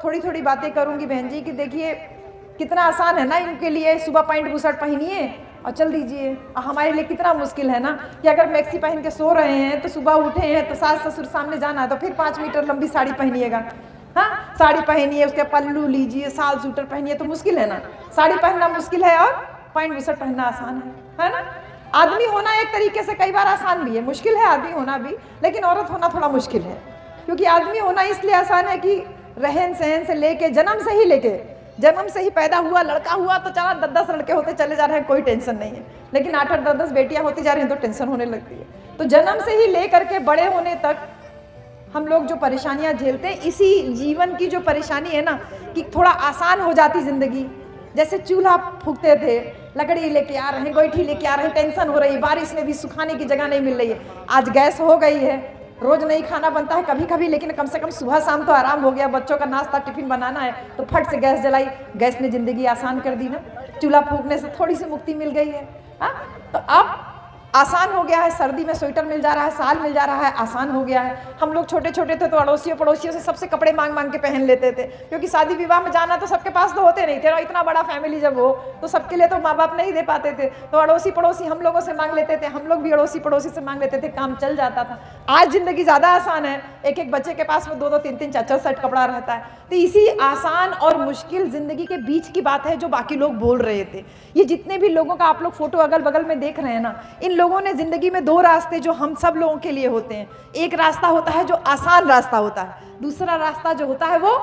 थोड़ी थोड़ी बातें करूंगी बहन जी कि देखिए कितना आसान है ना इनके लिए, सुबह पैंट बुशर्ट पहनिए और चल दीजिए। और हमारे लिए कितना मुश्किल है ना कि अगर मैक्सी पहन के सो रहे हैं तो सुबह उठे हैं तो सास ससुर सामने जाना है तो फिर 5 मीटर लंबी साड़ी पहनिएगा। हाँ, साड़ी पहनिए, उसके पल्लू लीजिए, साल सूटर पहनिए, तो मुश्किल है ना। साड़ी पहनना मुश्किल है और पैंट बुशर्ट पहनना आसान है ना। आदमी होना एक तरीके से कई बार आसान भी है, मुश्किल है आदमी होना भी, लेकिन औरत होना थोड़ा मुश्किल है। क्योंकि आदमी होना इसलिए आसान है कि रहन सहन से लेके जन्म से ही पैदा हुआ, लड़का हुआ तो चला 10-10 लड़के होते चले जा रहे हैं, कोई टेंशन नहीं है। लेकिन 8-8 10-10 बेटियां होती जा रही हैं तो टेंशन होने लगती है। तो जन्म से ही ले करके बड़े होने तक हम लोग जो परेशानियां झेलते हैं, इसी जीवन की जो परेशानी है ना कि थोड़ा आसान हो जाती जिंदगी। जैसे चूल्हा फूकते थे, लकड़ी लेके आ रहे हैं, गोईठी लेके आ रहे हैं, टेंशन हो रही है, बारिश में भी सुखाने की जगह नहीं मिल रही है। आज गैस हो गई है, रोज नहीं खाना बनता है कभी कभी, लेकिन कम से कम सुबह शाम तो आराम हो गया। बच्चों का नाश्ता टिफिन बनाना है तो फट से गैस जलाई, गैस ने जिंदगी आसान कर दी ना। चूल्हा फूकने से थोड़ी सी मुक्ति मिल गई है। हाँ, तो अब आसान हो गया है, सर्दी में स्वेटर मिल जा रहा है, साल मिल जा रहा है, आसान हो गया है। हम लोग छोटे छोटे थे तो अड़ोसियों पड़ोसियों से सबसे कपड़े मांग मांग के पहन लेते थे, क्योंकि शादी विवाह में जाना तो सबके पास तो होते नहीं थे, और इतना बड़ा फैमिली जब हो तो सबके लिए तो माँ बाप नहीं दे पाते थे, तो अड़ोसी पड़ोसी हम लोगों से मांग लेते थे, हम लोग भी अड़ोसी पड़ोसी से मांग लेते थे, काम चल जाता था। आज जिंदगी ज़्यादा आसान है, एक एक बच्चे के पास में 2-2 3-3 4-4 सेट कपड़ा रहता है। तो इसी आसान और मुश्किल जिंदगी के बीच की बात है जो बाकी लोग बोल रहे थे। ये जितने भी लोगों का आप लोग फोटो अगल बगल में देख रहे हैं ना, इन लोगों ने जिंदगी में 2 रास्ते जो हम सब लोगों के लिए होते हैं। एक रास्ता होता है जो आसान रास्ता होता है, दूसरा रास्ता जो होता है वो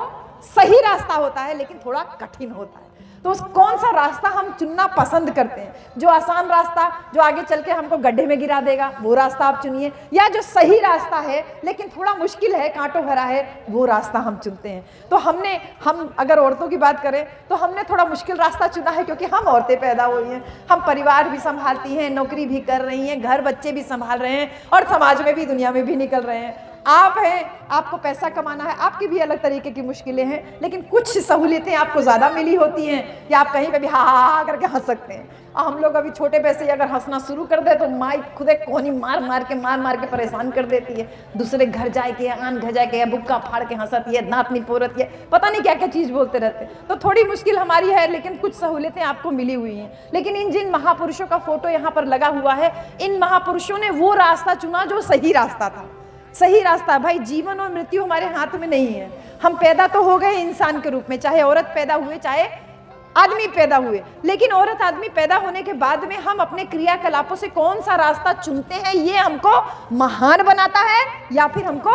सही रास्ता होता है, लेकिन थोड़ा कठिन होता है। तो उस कौन सा रास्ता हम चुनना पसंद करते हैं? जो आसान रास्ता जो आगे चल के हमको गड्ढे में गिरा देगा वो रास्ता आप चुनिए, या जो सही रास्ता है लेकिन थोड़ा मुश्किल है, कांटों भरा है, वो रास्ता हम चुनते हैं। तो हम अगर औरतों की बात करें तो हमने थोड़ा मुश्किल रास्ता चुना है, क्योंकि हम औरतें पैदा हुई हैं, हम परिवार भी संभालती हैं, नौकरी भी कर रही हैं, घर बच्चे भी संभाल रहे हैं, और समाज में भी दुनिया में भी निकल रहे हैं। आप हैं, आपको पैसा कमाना है, आपकी भी अलग तरीके की मुश्किलें हैं, लेकिन कुछ सहूलियतें आपको ज़्यादा मिली होती हैं कि आप कहीं पे भी हा हा हा करके हंस सकते हैं। और हम लोग अभी छोटे पैसे अगर हंसना शुरू कर दे तो माई खुदे कोनी मार मार के परेशान कर देती है। दूसरे घर जाए के, आन घर जाए के, बुक्का फाड़ के हंसती है, दांत नहीं पोरती है, पता नहीं क्या क्या चीज़ बोलते रहते हैं। तो थोड़ी मुश्किल हमारी है, लेकिन कुछ सहूलियतें आपको मिली हुई हैं। लेकिन इन जिन महापुरुषों का फोटो यहाँ पर लगा हुआ है, इन महापुरुषों ने वो रास्ता चुना जो सही रास्ता था। सही रास्ता भाई, जीवन और मृत्यु हमारे हाथ में नहीं है। हम पैदा तो हो गए इंसान के रूप में, चाहे औरत पैदा हुए चाहे आदमी पैदा हुए, लेकिन औरत आदमी पैदा होने के बाद में हम अपने क्रियाकलापों से कौन सा रास्ता चुनते हैं, ये हमको महान बनाता है या फिर हमको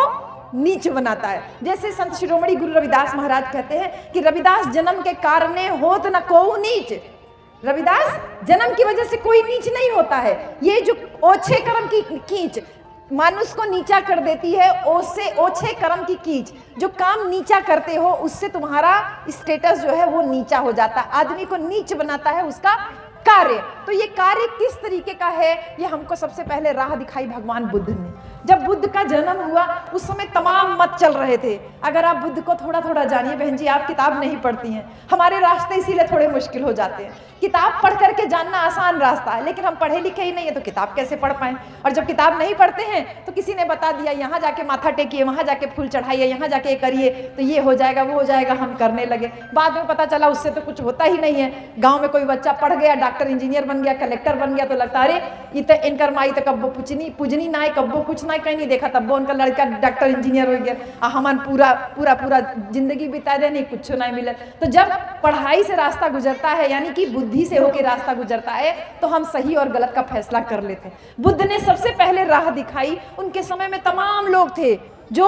नीच बनाता है। जैसे संत शिरोमणि गुरु रविदास महाराज कहते हैं कि रविदास जन्म के कारणे होत न कोउ नीच। रविदास जन्म की वजह से कोई नीच नहीं होता है। ये जो ओछे कर्म की कीच मानुष को नीचा कर देती है, ओछे कर्म की कीच, जो काम नीचा करते हो उससे तुम्हारा स्टेटस जो है वो नीचा हो जाता है। आदमी को नीच बनाता है उसका कार्य। तो ये कार्य किस तरीके का है, ये हमको सबसे पहले राह दिखाई भगवान बुद्ध ने। जब बुद्ध का जन्म हुआ उस समय तमाम मत चल रहे थे। अगर आप बुद्ध को थोड़ा थोड़ा जानिए बहन जी, आप किताब नहीं पढ़ती हैं, हमारे रास्ते इसीलिए थोड़े मुश्किल हो जाते हैं। किताब पढ़ करके जानना आसान रास्ता है, लेकिन हम पढ़े लिखे ही नहीं है तो किताब कैसे पढ़ पाएं। और जब किताब नहीं पढ़ते हैं तो किसी ने बता दिया यहाँ जाके माथा टेकिए, वहाँ जाके फूल चढ़ाइए, यहाँ जाके करिए तो ये हो जाएगा वो हो जाएगा, हम करने लगे। बाद में पता चला उससे तो कुछ होता ही नहीं है। गाँव में कोई बच्चा पढ़ गया, डॉक्टर इंजीनियर बन गया, कलेक्टर बन गया, तो लगता अरे ये तो इनकर माई तो कब्बो पूजनी ना है, कब्बो कुछ ना कहीं नहीं देखा, तब उनका लड़का डॉक्टर इंजीनियर हो गया। हमान पूरा जिंदगी बिता दे, नहीं कुछ नहीं मिले। तो जब पढ़ाई से रास्ता गुजरता है, यानी कि बुद्धि से होकर रास्ता गुजरता है, तो हम सही और गलत का फैसला कर लेते हैं। बुद्ध ने सबसे पहले राह दिखाई। उनके समय में तमाम लोग थे जो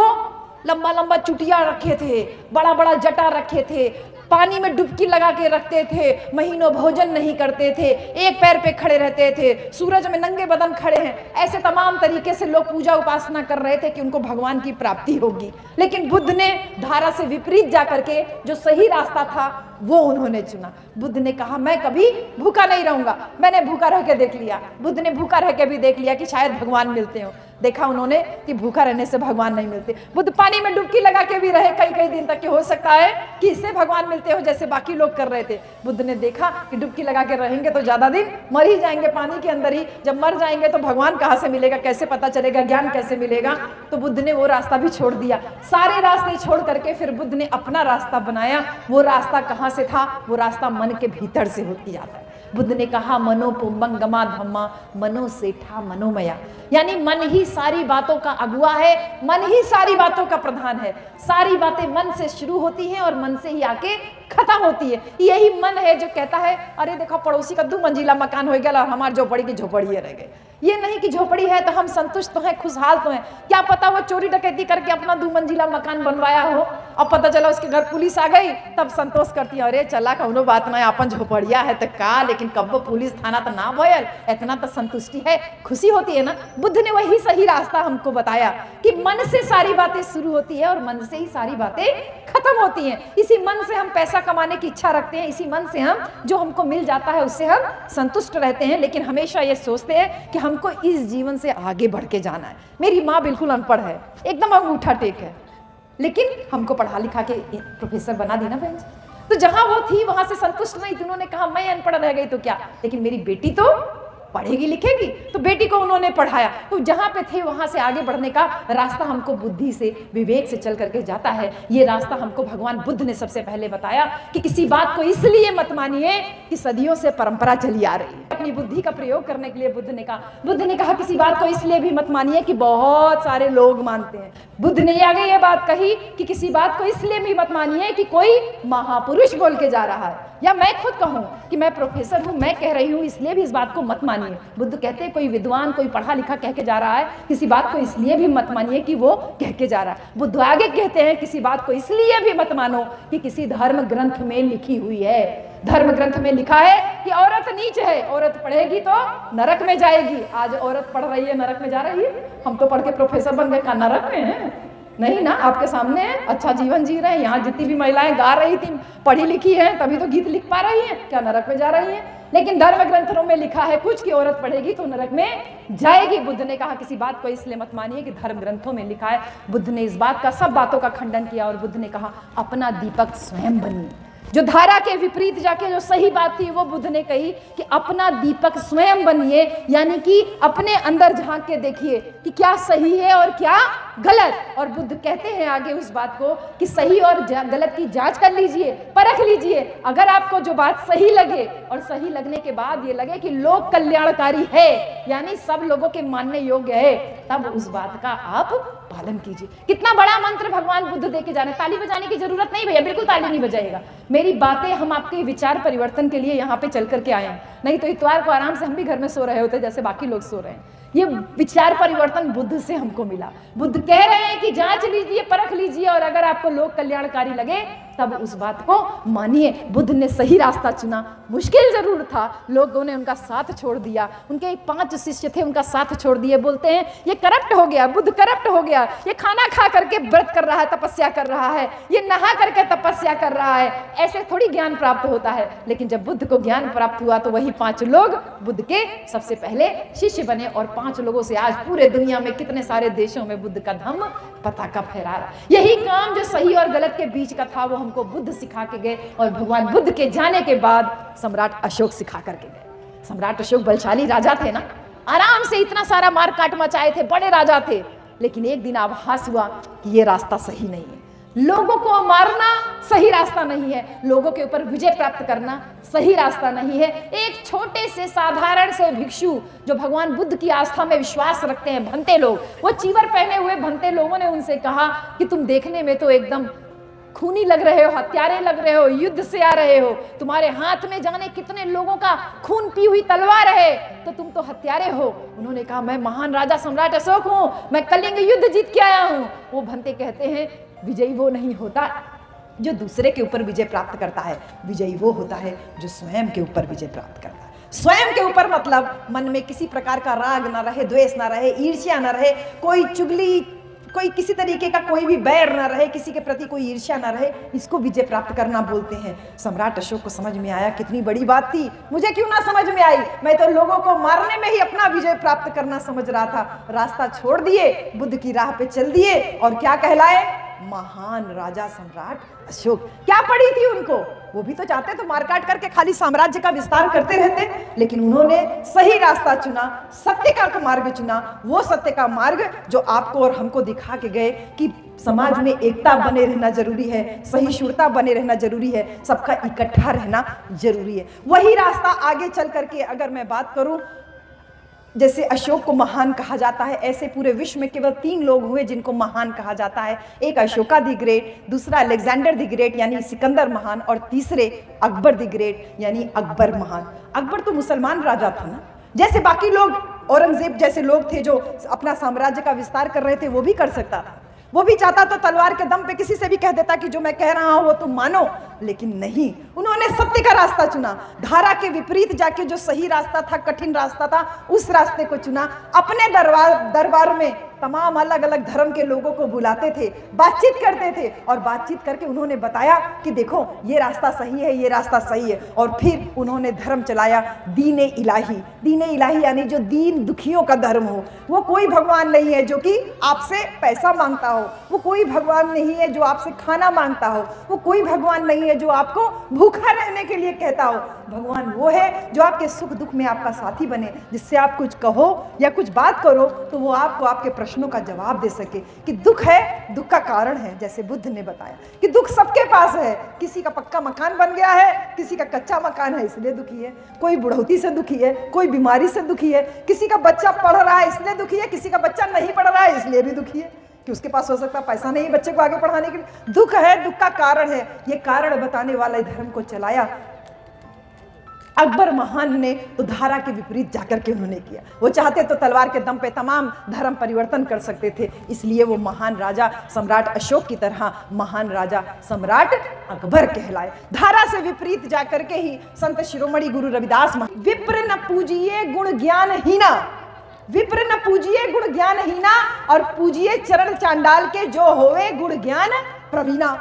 लंबा लंबा चुटिया रखे थे, बड़ा बड़ा जटा रखे थे, पानी में डुबकी लगा के रखते थे, महीनों भोजन नहीं करते थे, एक पैर पे खड़े रहते थे, सूरज में नंगे बदन खड़े हैं। ऐसे तमाम तरीके से लोग पूजा उपासना कर रहे थे कि उनको भगवान की प्राप्ति होगी। लेकिन बुद्ध ने धारा से विपरीत जाकर के जो सही रास्ता था वो उन्होंने चुना। बुद्ध ने कहा मैं कभी भूखा नहीं रहूंगा। मैंने भूखा रह के देख लिया, बुद्ध ने भूखा रह के भी देख लिया कि शायद भगवान मिलते हो। देखा उन्होंने कि भूखा रहने से भगवान नहीं मिलते। बुद्ध पानी में डुबकी लगा के भी रहे कई कई दिन तक कि हो सकता है कि इससे भगवान मिलते हो जैसे बाकी लोग कर रहे थे। बुद्ध ने देखा कि डुबकी लगा के रहेंगे तो ज्यादा दिन मर ही जाएंगे पानी के अंदर ही, जब मर जाएंगे तो भगवान कहाँ से मिलेगा, कैसे पता चलेगा, ज्ञान कैसे मिलेगा। तो बुद्ध ने वो रास्ता भी छोड़ दिया। सारे रास्ते छोड़ करके फिर बुद्ध ने अपना रास्ता बनाया। वो रास्ता कहाँ से था? वो रास्ता मन के भीतर से होती आता है। बुद्ध ने कहा मनो पुंबंगमा धम्मा मनो सेठा मनोमया, यानी मन ही सारी बातों का अगुआ है, मन ही सारी बातों का प्रधान है। सारी बातें मन से शुरू होती हैं और मन से ही आके खत्म होती है। यही मन है जो कहता है अरे देखो पड़ोसी का 2 मंजिला मकान हो गया और हमारे झोपड़ी की झोपड़ी रह गई। ये नहीं कि झोपड़ी है तो हम संतुष्ट तो हैं, खुशहाल तो हैं। क्या पता वो चोरी डकैती करके अपना 2 मंजिला मकान बनवाया हो, अब पता चला उसके घर पुलिस आ गई, तब संतोष करती है अरे चला कौनो बात ना, अपन झोपड़िया है तो का, लेकिन कब पुलिस थाना तो ना भयल, इतना तो संतुष्टि है, खुशी होती है ना। बुद्ध ने वही सही रास्ता हमको बताया कि मन से सारी बातें शुरू होती है और मन से ही सारी बातें खत्म होती हैं। इसी मन से हम पैसा कमाने की इच्छा रखते हैं, इसी मन से हम जो हमको मिल जाता है उससे हम संतुष्ट रहते हैं, लेकिन हमेशा ये सोचते हैं कि हमको इस जीवन से आगे बढ़ के जाना है। मेरी माँ बिल्कुल अनपढ़ है, एकदम अंगूठा टेक है, लेकिन हमको पढ़ा लिखा के प्रोफेसर बना दी ना बहन जी। तो जहां वो थी वहां से संतुष्ट नहीं थी, उन्होंने कहा मैं अनपढ़ रह गई तो क्या, लेकिन मेरी बेटी तो पढ़ेगी लिखेगी, तो बेटी को उन्होंने पढ़ाया। तो जहां पे थे वहां से आगे बढ़ने का रास्ता हमको बुद्धि से, विवेक से चल करके जाता है। ये रास्ता हमको भगवान बुद्ध ने सबसे पहले बताया कि किसी बात को इसलिए मत मानिए कि सदियों से परंपरा चली आ रही है। अपनी बुद्धि का प्रयोग करने के लिए बुद्ध ने कहा किसी बात को इसलिए भी मत मानिए कि बहुत सारे लोग मानते हैं। बुद्ध ने आगे ये बात कही कि किसी बात को इसलिए भी मत मानिए कि कोई महापुरुष बोल के जा रहा है, या मैं खुद कहूं कि मैं प्रोफेसर हूं, मैं कह रही हूं, इसलिए भी इस बात को मत मानिए। बुद्ध कहते हैं कोई विद्वान, कोई पढ़ा लिखा कह के जा रहा है, किसी बात को इसलिए भी मत मानिए कि वो कह के जा रहा है। बुद्ध आगे कहते हैं किसी बात को इसलिए भी मत मानो कि किसी धर्म ग्रंथ में लिखी हुई है। धर्म ग्रंथ में लिखा है कि औरत नीच है, औरत पढ़ेगी तो नरक में जाएगी। आज औरत पढ़ रही है नरक में जा रही है? हम तो पढ़ के प्रोफेसर बन गए, का नरक में है? नहीं ना, आपके सामने है, अच्छा जीवन जी रहे हैं। यहाँ जितनी भी महिलाएं गा रही थी, पढ़ी लिखी हैं, तभी तो गीत लिख पा रही हैं, क्या नरक में जा रही हैं? लेकिन धर्म ग्रंथों में लिखा है कुछ कि औरत पढ़ेगी तो नरक में जाएगी। बुद्ध ने कहा किसी बात को इसलिए मत मानिए कि धर्म ग्रंथों में लिखा है। बुद्ध ने इस बात का, सब बातों का खंडन किया और बुद्ध ने कहा अपना दीपक स्वयं बनिए। जो धारा के विपरीत जाके जो सही बात थी वो बुद्ध ने कही कि अपना दीपक स्वयं बनिए, यानी कि अपने अंदर झांक के देखिए कि क्या सही है और क्या गलत। और बुद्ध कहते हैं आगे उस बात को कि सही और गलत की जांच कर लीजिए, परख लीजिए। अगर आपको जो बात सही लगे और सही लगने के बाद ये लगे कि लोक कल्याणकारी है, यानी सब लोगों के मानने योग्य है, तब उस बात का आप पालन कीजिए। कितना बड़ा मंत्र भगवान बुद्ध दे के जाने। ताली बजाने की जरूरत नहीं भैया, बिल्कुल ताली नहीं बजाएगा। मेरी बातें हम आपके विचार परिवर्तन के लिए यहाँ पे चल करके आए हैं, नहीं तो इतवार को आराम से हम भी घर में सो रहे होते जैसे बाकी लोग सो रहे हैं। ये विचार परिवर्तन बुद्ध से हमको मिला। बुद्ध कह रहे हैं कि जांच लीजिए, परख लीजिए, और अगर आपको लोक कल्याणकारी लगे तब उस बात को मानिए। बुद्ध ने सही रास्ता चुना, मुश्किल जरूर था, लोगों ने उनका साथ छोड़ दिया। उनके 5 शिष्य थे, उनका साथ छोड़ दिए। बोलते हैं ये करप्ट हो गया, बुद्ध करप्ट हो गया, ये खाना खा करके व्रत कर रहा है, तपस्या कर रहा है, ये नहा करके तपस्या कर रहा है। ऐसे थोड़ी ज्ञान प्राप्त होता है। लेकिन जब बुद्ध को ज्ञान प्राप्त हुआ तो वही 5 लोग बुद्ध के सबसे पहले शिष्य बने, और 5 लोगों से आज पूरे दुनिया में कितने सारे देशों में बुद्ध का धम्म पताका फहरा रहा। यही काम जो सही और गलत के बीच का था वो हमको बुद्ध सिखा के गए, और भगवान बुद्ध के जाने के बाद सम्राट अशोक सिखा करके गए। सम्राट अशोक बलशाली राजा थे ना, आराम से इतना सारा मार काट मचाए थे, बड़े राजा थे। लेकिन एक दिन आभास हुआ कि ये रास्ता सही नहीं है, लोगों को मारना सही रास्ता नहीं है, लोगों के ऊपर विजय प्राप्त करना सही रास्ता नहीं है। एक छोटे से साधारण से भिक्षु जो भगवान बुद्ध की आस्था में विश्वास रखते हैं, भंते लोग, वो चीवर पहने हुए भंते लोगों ने उनसे कहा कि तुम देखने में तो एकदम खूनी लग रहे हो, हत्यारे लग रहे हो, युद्ध से आ रहे हो, तुम्हारे हाथ में जाने कितने लोगों का खून पी हुई तलवार है, तो तुम तो हत्यारे हो। उन्होंने कहा मैं महान राजा सम्राट अशोक हूं, मैं कलिंग युद्ध जीत के आया हूं। वो भंते कहते हैं विजयी वो नहीं होता जो दूसरे के ऊपर विजय प्राप्त करता है, विजयी वो होता है जो स्वयं के ऊपर विजय प्राप्त करता है। स्वयं के ऊपर मतलब मन में किसी प्रकार का राग ना रहे, द्वेष ना रहे, ईर्ष्या ना रहे, कोई चुगली कोई किसी तरीके का कोई भी बैर ना रहे, किसी के प्रति कोई ईर्ष्या ना रहे, इसको विजय प्राप्त करना बोलते हैं। सम्राट अशोक को समझ में आया कितनी बड़ी बात थी, मुझे क्यों ना समझ में आई, मैं तो लोगों को मारने में ही अपना विजय प्राप्त करना समझ रहा था। रास्ता छोड़ दिए, बुद्ध की राह पे चल दिए और क्या कहलाए, महान राजा सम्राट अशोक। क्या पड़ी थी उनको, वो भी तो चाहते तो मारकाट करके खाली साम्राज्य का विस्तार करते रहते, लेकिन उन्होंने सही रास्ता चुना, सत्य का मार्ग चुना। वो सत्य का मार्ग जो आपको और हमको दिखा के गए कि समाज में एकता बने रहना जरूरी है, सहिष्णुता बने रहना जरूरी है, सबका इकट्ठा रहना जरूरी है। वही रास्ता आगे चल करके अगर मैं बात करूं, जैसे अशोक को महान कहा जाता है, ऐसे पूरे विश्व में केवल 3 लोग हुए जिनको महान कहा जाता है। एक अशोका द ग्रेट, दूसरा अलेक्जेंडर द ग्रेट यानी सिकंदर महान, और तीसरे अकबर द ग्रेट यानी अकबर महान। अकबर तो मुसलमान राजा था ना, जैसे बाकी लोग औरंगजेब जैसे लोग थे जो अपना साम्राज्य का विस्तार कर रहे थे, वो भी कर सकता था। वो भी चाहता तो तलवार के दम पे किसी से भी कह देता कि जो मैं कह रहा हूं वो तुम मानो, लेकिन नहीं, उन्होंने सत्य का रास्ता चुना। धारा के विपरीत जाके जो सही रास्ता था, कठिन रास्ता था, उस रास्ते को चुना। अपने दरबार में तमाम अलग अलग धर्म के लोगों को बुलाते थे, बातचीत करते थे, और बातचीत करके उन्होंने बताया कि देखो ये रास्ता सही है, ये रास्ता सही है। और फिर उन्होंने धर्म चलाया, दीन-ए इलाही। दीन-ए इलाही यानी जो दीन दुखियों का धर्म हो। वो कोई भगवान नहीं है जो कि आपसे पैसा मांगता हो, वो कोई भगवान नहीं है जो आपसे खाना मांगता हो, वो कोई भगवान नहीं है जो आपको भूखा रहने के लिए कहता हो। भगवान वो है जो आपके सुख दुख में आपका साथी बने, जिससे आप कुछ कहो या कुछ बात करो तो वो आपको आपके प्रश्नों का जवाब दे सके कि दुख है, दुख का कारण है। जैसे बुद्ध ने बताया कि दुख सबके पास है, किसी का पक्का मकान बन गया है, किसी का कच्चा मकान है इसलिए दुखी है, कोई बुढ़ौती से दुखी है, कोई बीमारी से दुखी है, किसी का बच्चा पढ़ रहा है इसलिए दुखी है, किसी का बच्चा नहीं पढ़ रहा है इसलिए भी दुखी है कि उसके पास हो सकता पैसा नहीं है बच्चे को आगे पढ़ाने के लिए। दुख है, दुख का कारण है, ये कारण बताने वाले धर्म को चलाया अकबर महान ने। तो धारा के विपरीत जाकर के उन्होंने किया। वो चाहते तो तलवार के दम पे तमाम धर्म परिवर्तन कर सकते थे, इसलिए वो महान राजा सम्राट अशोक की तरह महान राजा सम्राट अकबर कहलाए। धारा से विपरीत जाकर के ही संत शिरोमणि गुरु रविदास, विप्र न पूजिए गुण ज्ञान हीना, विप्र न पूजिए गुण ज्ञान हीना, और पूजिए चरण चांडाल के जो होवे गुण ज्ञान प्रवीणा।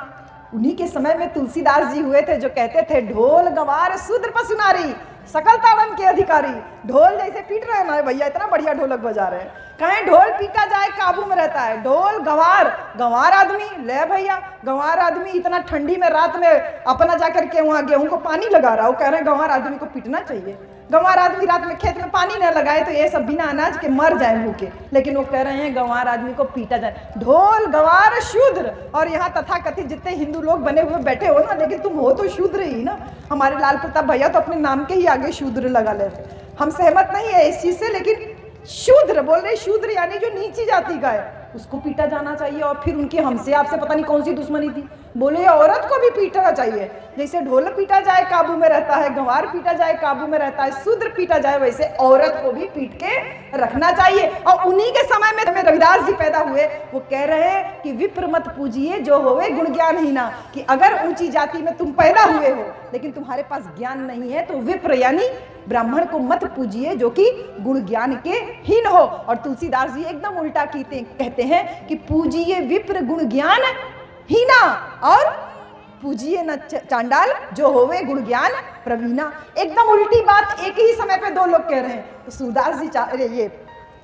उन्हीं के समय में तुलसीदास जी हुए थे जो कहते थे ढोल गंवार शूद्र पशु नारी सकल ताड़न के अधिकारी। ढोल जैसे पीट रहे हैं ना भैया, इतना बढ़िया ढोलक बजा रहे हैं, कहें ढोल पीटा जाए काबू में रहता है। ढोल गंवार आदमी, ले भैया गंवार आदमी इतना ठंडी में रात में अपना जाकर के वहाँ गेहूं को पानी लगा रहा हो, कह रहे हैं गंवार आदमी को पीटना चाहिए। गंवार आदमी रात में खेत में पानी न लगाए तो ये सब बिना अनाज के मर जाए भूखे, लेकिन वो कह रहे हैं गंवार आदमी को पीटा जाए। ढोल गंवार शूद्र, और यहाँ तथाकथित जितने हिंदू लोग बने हुए बैठे हो ना, लेकिन तुम हो तो शूद्र ही ना। हमारे लाल प्रताप भैया तो अपने नाम के ही आगे शूद्र लगा लेते, हम सहमत नहीं है इस चीज से, लेकिन शूद्र बोल रहे, शूद्र यानी जो नीची जाति का है उसको पीटा जाना चाहिए। और फिर उनकी हमसे आपसे पता नहीं कौन सी दुश्मनी थी, बोले औरत को भी पीटना चाहिए। जैसे ढोल पीटा जाए काबू में रहता है, गंवार पीटा जाए काबू में रहता है, शूद्र पीटा जाए, वैसे औरत को भी पीट के रखना चाहिए। और उन्हीं के समय में रविदास जी पैदा हुए, वो कह रहे हैं कि विप्र मत पूजिए जो होवे गुण ज्ञान हीना, कि अगर ऊंची जाति में तुम पैदा हुए हो लेकिन तुम्हारे पास ज्ञान नहीं है तो विप्र यानी ब्राह्मण को मत पूजिए जो कि गुण ज्ञान के हीन हो। और तुलसीदास जी एकदम उल्टा कहते हैं कि पूजिए विप्र गुण ज्ञान हीना, और पूजिए न चांडाल जो होवे गुण ज्ञान प्रवीणा। एकदम उल्टी बात एक ही समय पे दो लोग कह रहे हैं। तो सूरदास जी ये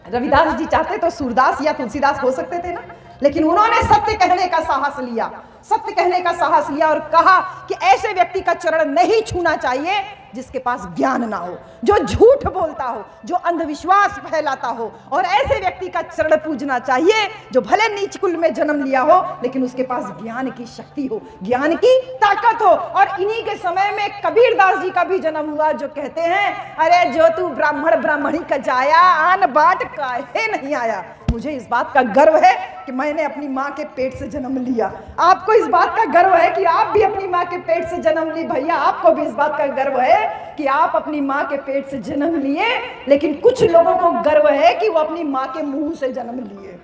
रविदास जी चाहते तो सूरदास या तुलसीदास हो सकते थे ना, लेकिन उन्होंने सत्य कहने का साहस लिया, सत्य कहने का साहस लिया और कहा कि ऐसे व्यक्ति का चरण नहीं छूना चाहिए जिसके पास ज्ञान ना हो, जो झूठ बोलता हो, जो अंधविश्वास फैलाता हो, और ऐसे व्यक्ति का चरण पूजना चाहिए जो भले नीच कुल में जन्म लिया हो लेकिन उसके पास ज्ञान की शक्ति हो, ज्ञान की ताकत हो। और इन्हीं के समय में कबीरदास जी का भी जन्म हुआ जो कहते हैं, अरे जो तू ब्राह्मण ब्राह्मणी का जाया, आन बाट काहे नहीं आया। मुझे इस बात का गर्व है कि मैंने अपनी माँ के पेट से जन्म लिया। आपको इस बात का गर्व है कि आप भी अपनी माँ के पेट से जन्म ली। भैया आपको भी इस बात का गर्व है कि आप अपनी माँ के पेट से जन्म लिए, लेकिन कुछ लोगों को गर्व है कि वो अपनी माँ के मुंह से जन्म लिए।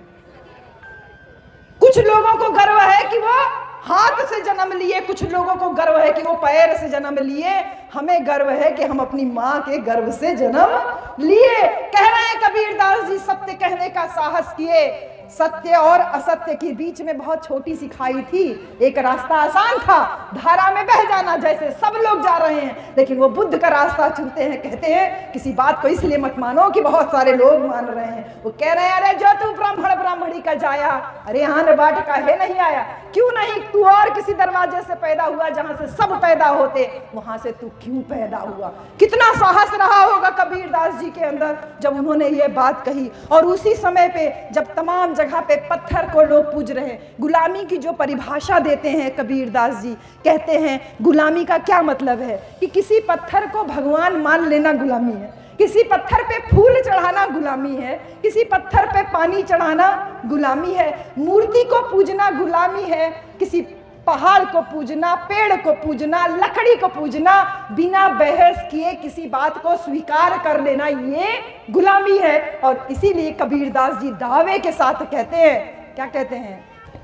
कुछ लोगों को गर्व है कि वो हाथ से जन्म लिए, कुछ लोगों को गर्व है कि वो पैर से जन्म लिए। हमें गर्व है कि हम अपनी माँ के गर्भ से जन्म लिए। कह रहे हैं कबीरदास जी, सत्य कहने का साहस किए, सत्य और असत्य के बीच में बहुत छोटी सी खाई थी। एक रास्ता आसान था, धारा में बह जाना, जैसे सब लोग जा रहे हैं, लेकिन वो बुद्ध का रास्ता चुनते हैं। कहते हैं किसी बात को इसलिए मत मानो कि बहुत सारे लोग मान रहे हैं। वो कह रहे हैं अरे जो तू ब्राह्मण ब्राह्मणी का जाया, अरे यहाँ ने बाट का है नहीं आया, क्यों नहीं तू और किसी दरवाजे से पैदा हुआ जहां से सब पैदा होते, वहां से तू क्यों पैदा हुआ। कितना साहस रहा होगा कबीर दास जी के अंदर जब उन्होंने ये बात कही। और उसी समय पे जब तमाम जगह पे पत्थर को लोग पूज रहे हैं, गुलामी की जो परिभाषा देते हैं कबीर दास जी, कहते हैं गुलामी का क्या मतलब है कि किसी पत्थर को भगवान मान लेना गुलामी है, किसी पत्थर पे फूल चढ़ाना गुलामी है, किसी पत्थर पे पानी चढ़ाना गुलामी है, मूर्ति को पूजना गुलामी है, किसी पहाड़ को पूजना, पेड़ को पूजना, लकड़ी को पूजना, बिना बहस किए किसी बात को स्वीकार कर लेना, ये गुलामी है। और इसीलिए कबीर दास जी दावे के साथ कहते हैं, क्या कहते हैं,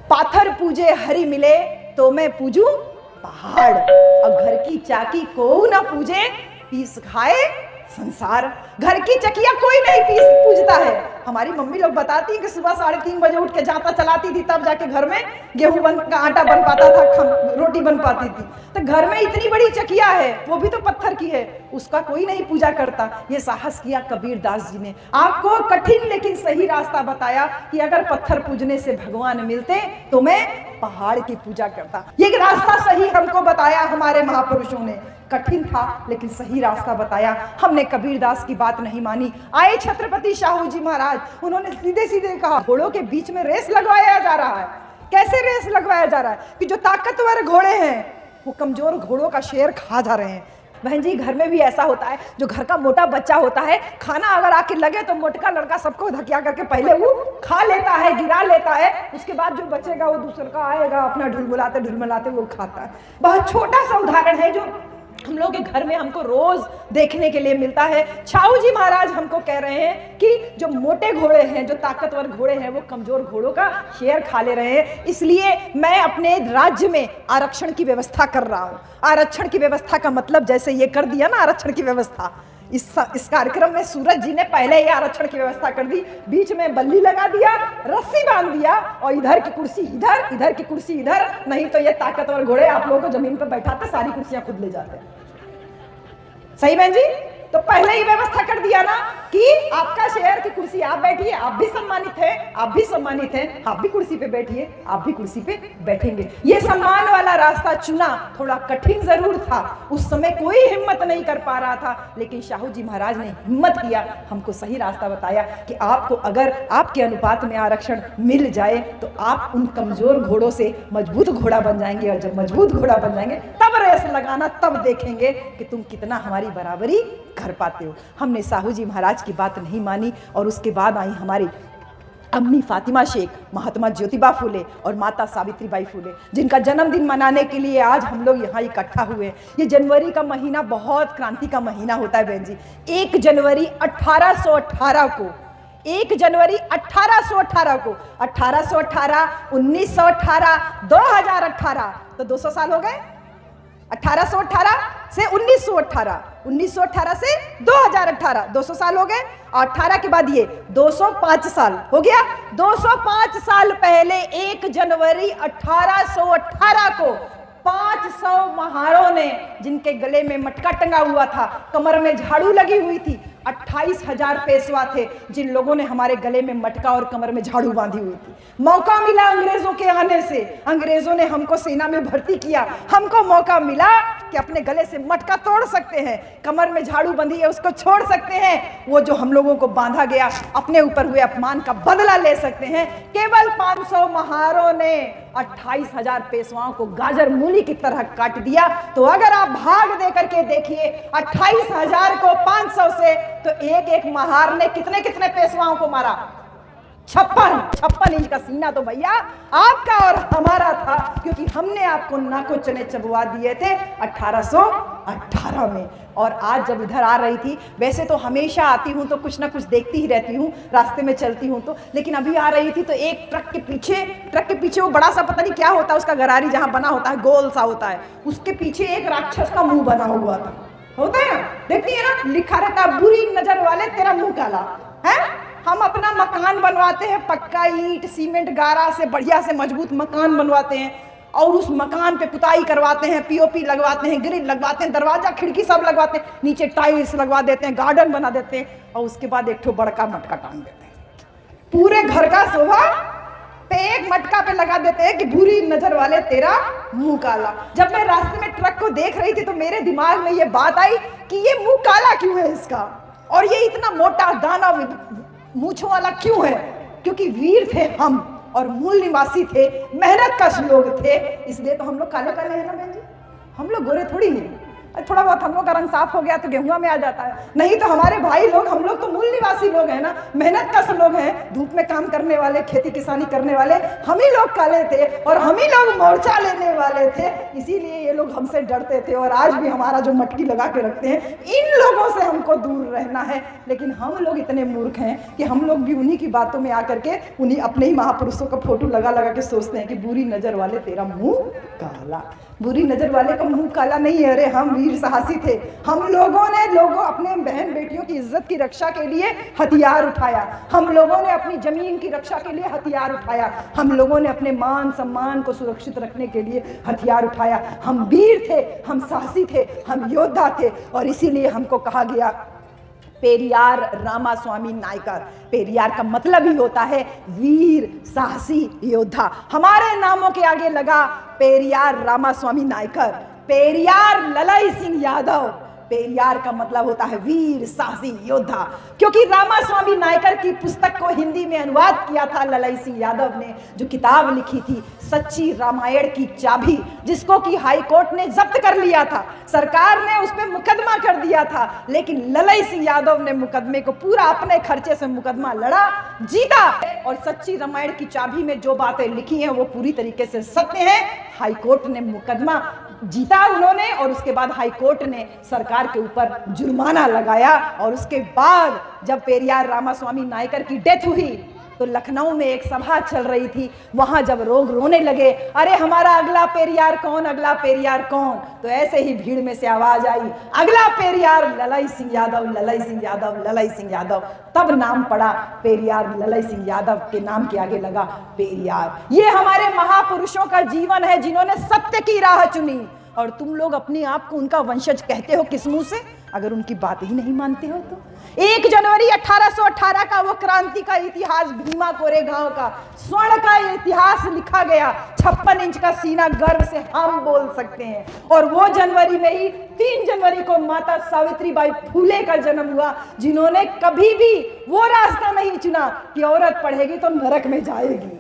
पाथर पूजे हरि मिले तो मैं पूजू पहाड़, और घर की चाकी को ना पूजे पीस खाए संसार। घर की चकिया कोई नहीं पूजता है। हमारी मम्मी लोग बताती हैं कि सुबह 3:30 बजे उठ के जाता चलाती थी, तब जाके घर में गेहूं का आटा बन पाता था, रोटी बन पाती थी। तो घर में इतनी बड़ी चकिया है, वो भी तो पत्थर की है, उसका कोई नहीं पूजा करता। ये साहस किया कबीर दास जी ने, आपको कठिन लेकिन सही रास्ता बताया कि अगर पत्थर पूजने से भगवान मिलते तो मैं पहाड़ की पूजा करता। ये रास्ता सही हमको बताया हमारे महापुरुषों ने, कठिन था लेकिन सही रास्ता बताया। हमने कबीर दास की बात नहीं मानी। आए छत्रपति शाहू जी महाराज, उन्होंने सीधे सीधे कहा घोड़ों के बीच में रेस लगवाया जा रहा है। कैसे रेस लगवाया जा रहा है कि जो ताकतवर घोड़े हैं वो कमजोर घोड़ों का शेर खा जा रहे हैं। बहन जी, घर में भी ऐसा होता है, जो घर का मोटा बच्चा होता है, खाना अगर आके लगे तो मोटका लड़का सबको धकिया करके पहले वो खा लेता है, गिरा लेता है, उसके बाद जो बचेगा वो दूसरे का आएगा, अपना ढुलमुलाते वो खाता है। बहुत छोटा सा उदाहरण है जो हम लोग के घर में हमको रोज देखने के लिए मिलता है। शाहू जी महाराज हमको कह रहे हैं कि जो मोटे घोड़े हैं, जो ताकतवर घोड़े हैं, वो कमजोर घोड़ों का शेर खा ले रहे हैं। इसलिए मैं अपने राज्य में आरक्षण की व्यवस्था कर रहा हूं। आरक्षण की व्यवस्था का मतलब जैसे ये कर दिया ना आरक्षण की व्यवस्था, इस कार्यक्रम में सूरज जी ने पहले ही आरक्षण की व्यवस्था कर दी, बीच में बल्ली लगा दिया, रस्सी बांध दिया, और इधर की कुर्सी इधर, इधर की कुर्सी इधर, नहीं तो ये ताकतवर घोड़े आप लोगों को जमीन पर बैठाते, सारी कुर्सियां खुद ले जाते। सही बहन जी, तो पहले ही व्यवस्था कर दिया ना कि आपका शेयर की कुर्सी आप बैठिए, आप भी सम्मानित हैं, आप भी सम्मानित हैं, आप भी कुर्सी पे बैठिए, आप भी कुर्सी पे बैठेंगे। ये सम्मान वाला रास्ता चुना, थोड़ा कठिन जरूर था, उस समय कोई हिम्मत नहीं कर पा रहा था, लेकिन शाहू जी महाराज ने हिम्मत किया, हमको सही रास्ता बताया कि आपको अगर आपके अनुपात में आरक्षण मिल जाए तो आप उन कमजोर घोड़ों से मजबूत घोड़ा बन जाएंगे, और जब मजबूत घोड़ा बन जाएंगे तब रेस लगाना, तब देखेंगे कि तुम कितना हमारी बराबरी कर पाते हो। हमने साहू जी महाराज की बात नहीं मानी, और उसके बाद आई हमारी अम्मी फातिमा शेख, महात्मा ज्योतिबा फूले और माता सावित्रीबाई फूले, जिनका जन्मदिन मनाने के लिए आज हम लोग यहाँ इकट्ठा हुए। ये जनवरी का महीना बहुत क्रांति का महीना होता है बहन जी। 1 जनवरी 1818 को, 1 जनवरी 1818 को, 1818, 1918, 2018, तो 200 साल हो गए। 1818 से 1918, 1918 से 2018, 200 साल हो गए। और 18 के बाद ये 205 साल हो गया। 205 साल पहले 1 जनवरी 1818 को 500 महारों ने, जिनके गले में मटका टंगा हुआ था, कमर में झाड़ू लगी हुई थी, 28,000 पेशवा थे जिन लोगों ने हमारे गले में मटका और कमर में झाड़ू बांधी हुई थी। मौका मिला अंग्रेजों के आने से, अंग्रेजों ने हमको सेना में भर्ती किया, हमको मौका मिला कि अपने गले से मटका तोड़ सकते हैं, कमर में झाड़ू बंधी है उसको छोड़ सकते हैं, वो जो हम लोगों को बांधा गया अपने ऊपर हुए अपमान का बदला ले सकते हैं। केवल 500 महारों ने 28,000 पेशवाओं को गाजर मूली की तरह काट दिया। तो अगर आप भाग दे करके देखिए 28,000 को 500 से, तो एक महार ने कितने कितने पेशवाओं को मारा? 56 इंच का सीना तो भैया आपका और हमारा था, क्योंकि हमने आपको नाको चने चबवा दिए थे 1818 में। और आज जब इधर आ रही थी, वैसे तो हमेशा आती हूँ तो कुछ ना कुछ देखती ही रहती हूँ, रास्ते में चलती हूँ तो, लेकिन अभी आ रही थी तो एक ट्रक के पीछे वो बड़ा सा पता नहीं क्या होता है, उसका गरारी जहाँ बना होता है, गोल सा होता है, उसके पीछे एक राक्षस का मुंह बना हुआ था, होता है ना, देखती है ना, लिखा रहता है बुरी नजर वाले तेरा मुंह काला है, हम अपना मकान बनवाते हैं, पक्का ईंट सीमेंट गारा से बढ़िया से मजबूत मकान बनवाते हैं और उस मकान पे पुताई करवाते हैं, पीओपी लगवाते हैं, ग्रिल लगवाते हैं, दरवाजा खिड़की सब लगवाते हैं, नीचे टाइल्स लगवा देते हैं, गार्डन बना देते हैं और उसके बाद एक ठो बड़का मटका टांग देते हैं। पूरे घर का शोभा पे एक मटका पे लगा देते हैं कि बुरी नजर वाले तेरा मुंह काला। जब मैं रास्ते में ट्रक को देख रही थी तो मेरे दिमाग में ये बात आई कि ये मुंह काला क्यों है इसका, और ये इतना मोटा दाना मूंछों वाला क्यों है? क्योंकि वीर थे हम और मूल निवासी थे, मेहनत कश लोग थे, इसलिए तो हम लोग काले काले हैं ना बहन जी। हम लोग गोरे थोड़ी हैं। थोड़ा बहुत हम लोग का रंग साफ हो गया तो गेहुआ में आ जाता है, नहीं तो हमारे भाई लोग, हम लोग तो मूल निवासी लोग हैं ना, मेहनत कश लोग हैं, धूप में काम करने वाले, खेती किसानी करने वाले, हम ही लोग काले थे और हम ही लोग मोर्चा लेने वाले थे। इसीलिए ये लोग हमसे डरते थे और आज भी हमारा जो मटकी लगा के रखते हैं, इन लोगों से हमको दूर रहना है। लेकिन हम लोग इतने मूर्ख हैं कि हम लोग भी उन्हीं की बातों में आकर के उन्हीं अपने ही महापुरुषों का फोटो लगा लगा के सोचते हैं कि बुरी नजर वाले तेरा मुंह काला। बुरी नजर वाले का मुंह काला नहीं है, अरे हम वीर साहसी थे। हम लोगों ने अपने बहन बेटियों की इज्जत की रक्षा के लिए हथियार उठाया, हम लोगों ने अपनी जमीन की रक्षा के लिए हथियार उठाया, हम लोगों ने अपने मान सम्मान को सुरक्षित रखने के लिए हथियार उठाया। हम वीर थे, हम साहसी थे, हम योद्धा थे और इसीलिए हमको कहा गया पेरियार रामास्वामी नायकर। पेरियार का मतलब ही होता है वीर साहसी योद्धा। हमारे नामों के आगे लगा पेरियार रामास्वामी नायकर, पेरियार ललाई सिंह यादव। पेरियार का मतलब होता है वीर साहसी योद्धा, क्योंकि रामास्वामी नायकर की पुस्तक को हिंदी में अनुवाद किया था ललाई सिंह यादव ने, जो किताब लिखी थी सच्ची रामायण की चाबी, जिसको कि हाई कोर्ट ने जब्त कर लिया था, सरकार ने उस पर मुकदमा कर दिया था, लेकिन ललाई सिंह यादव ने मुकदमे को पूरा अपने खर्चे से मुकदमा लड़ा, जीता। और सच्ची रामायण की चाबी में जो बातें लिखी हैं वो पूरी तरीके से सत्य है। हाई कोर्ट ने मुकदमा जीता उन्होंने और उसके बाद हाई कोर्ट ने सरकार के ऊपर जुर्माना लगाया। और उसके बाद जब पेरियार रामास्वामी नायकर की डेथ हुई तो लखनऊ में एक सभा चल रही थी, वहां जब लोग रोने लगे, अरे हमारा अगला पेरियार कौन, अगला पेरियार कौन, तो ऐसे ही भीड़ में से आवाज आई, अगला पेरियार ललाई सिंह यादव, ललाई सिंह यादव, ललाई सिंह यादव। तब नाम पड़ा पेरियार ललाई सिंह यादव के नाम के आगे लगा पेरियार। ये हमारे महापुरुषों का जीवन है जिन्होंने सत्य की राह चुनी, और तुम लोग अपने आप को उनका वंशज कहते हो किस मुंह से, अगर उनकी बात ही नहीं मानते हो तो। 1 जनवरी 1818 का वो क्रांति का इतिहास, भीमा कोरेगांव का स्वर्ण का इतिहास लिखा गया। 56 इंच का सीना गर्व से हम बोल सकते हैं। और वो जनवरी में ही 3 जनवरी को माता सावित्रीबाई फूले का जन्म हुआ, जिन्होंने कभी भी वो रास्ता नहीं चुना कि औरत पढ़ेगी तो नरक में जाएगी।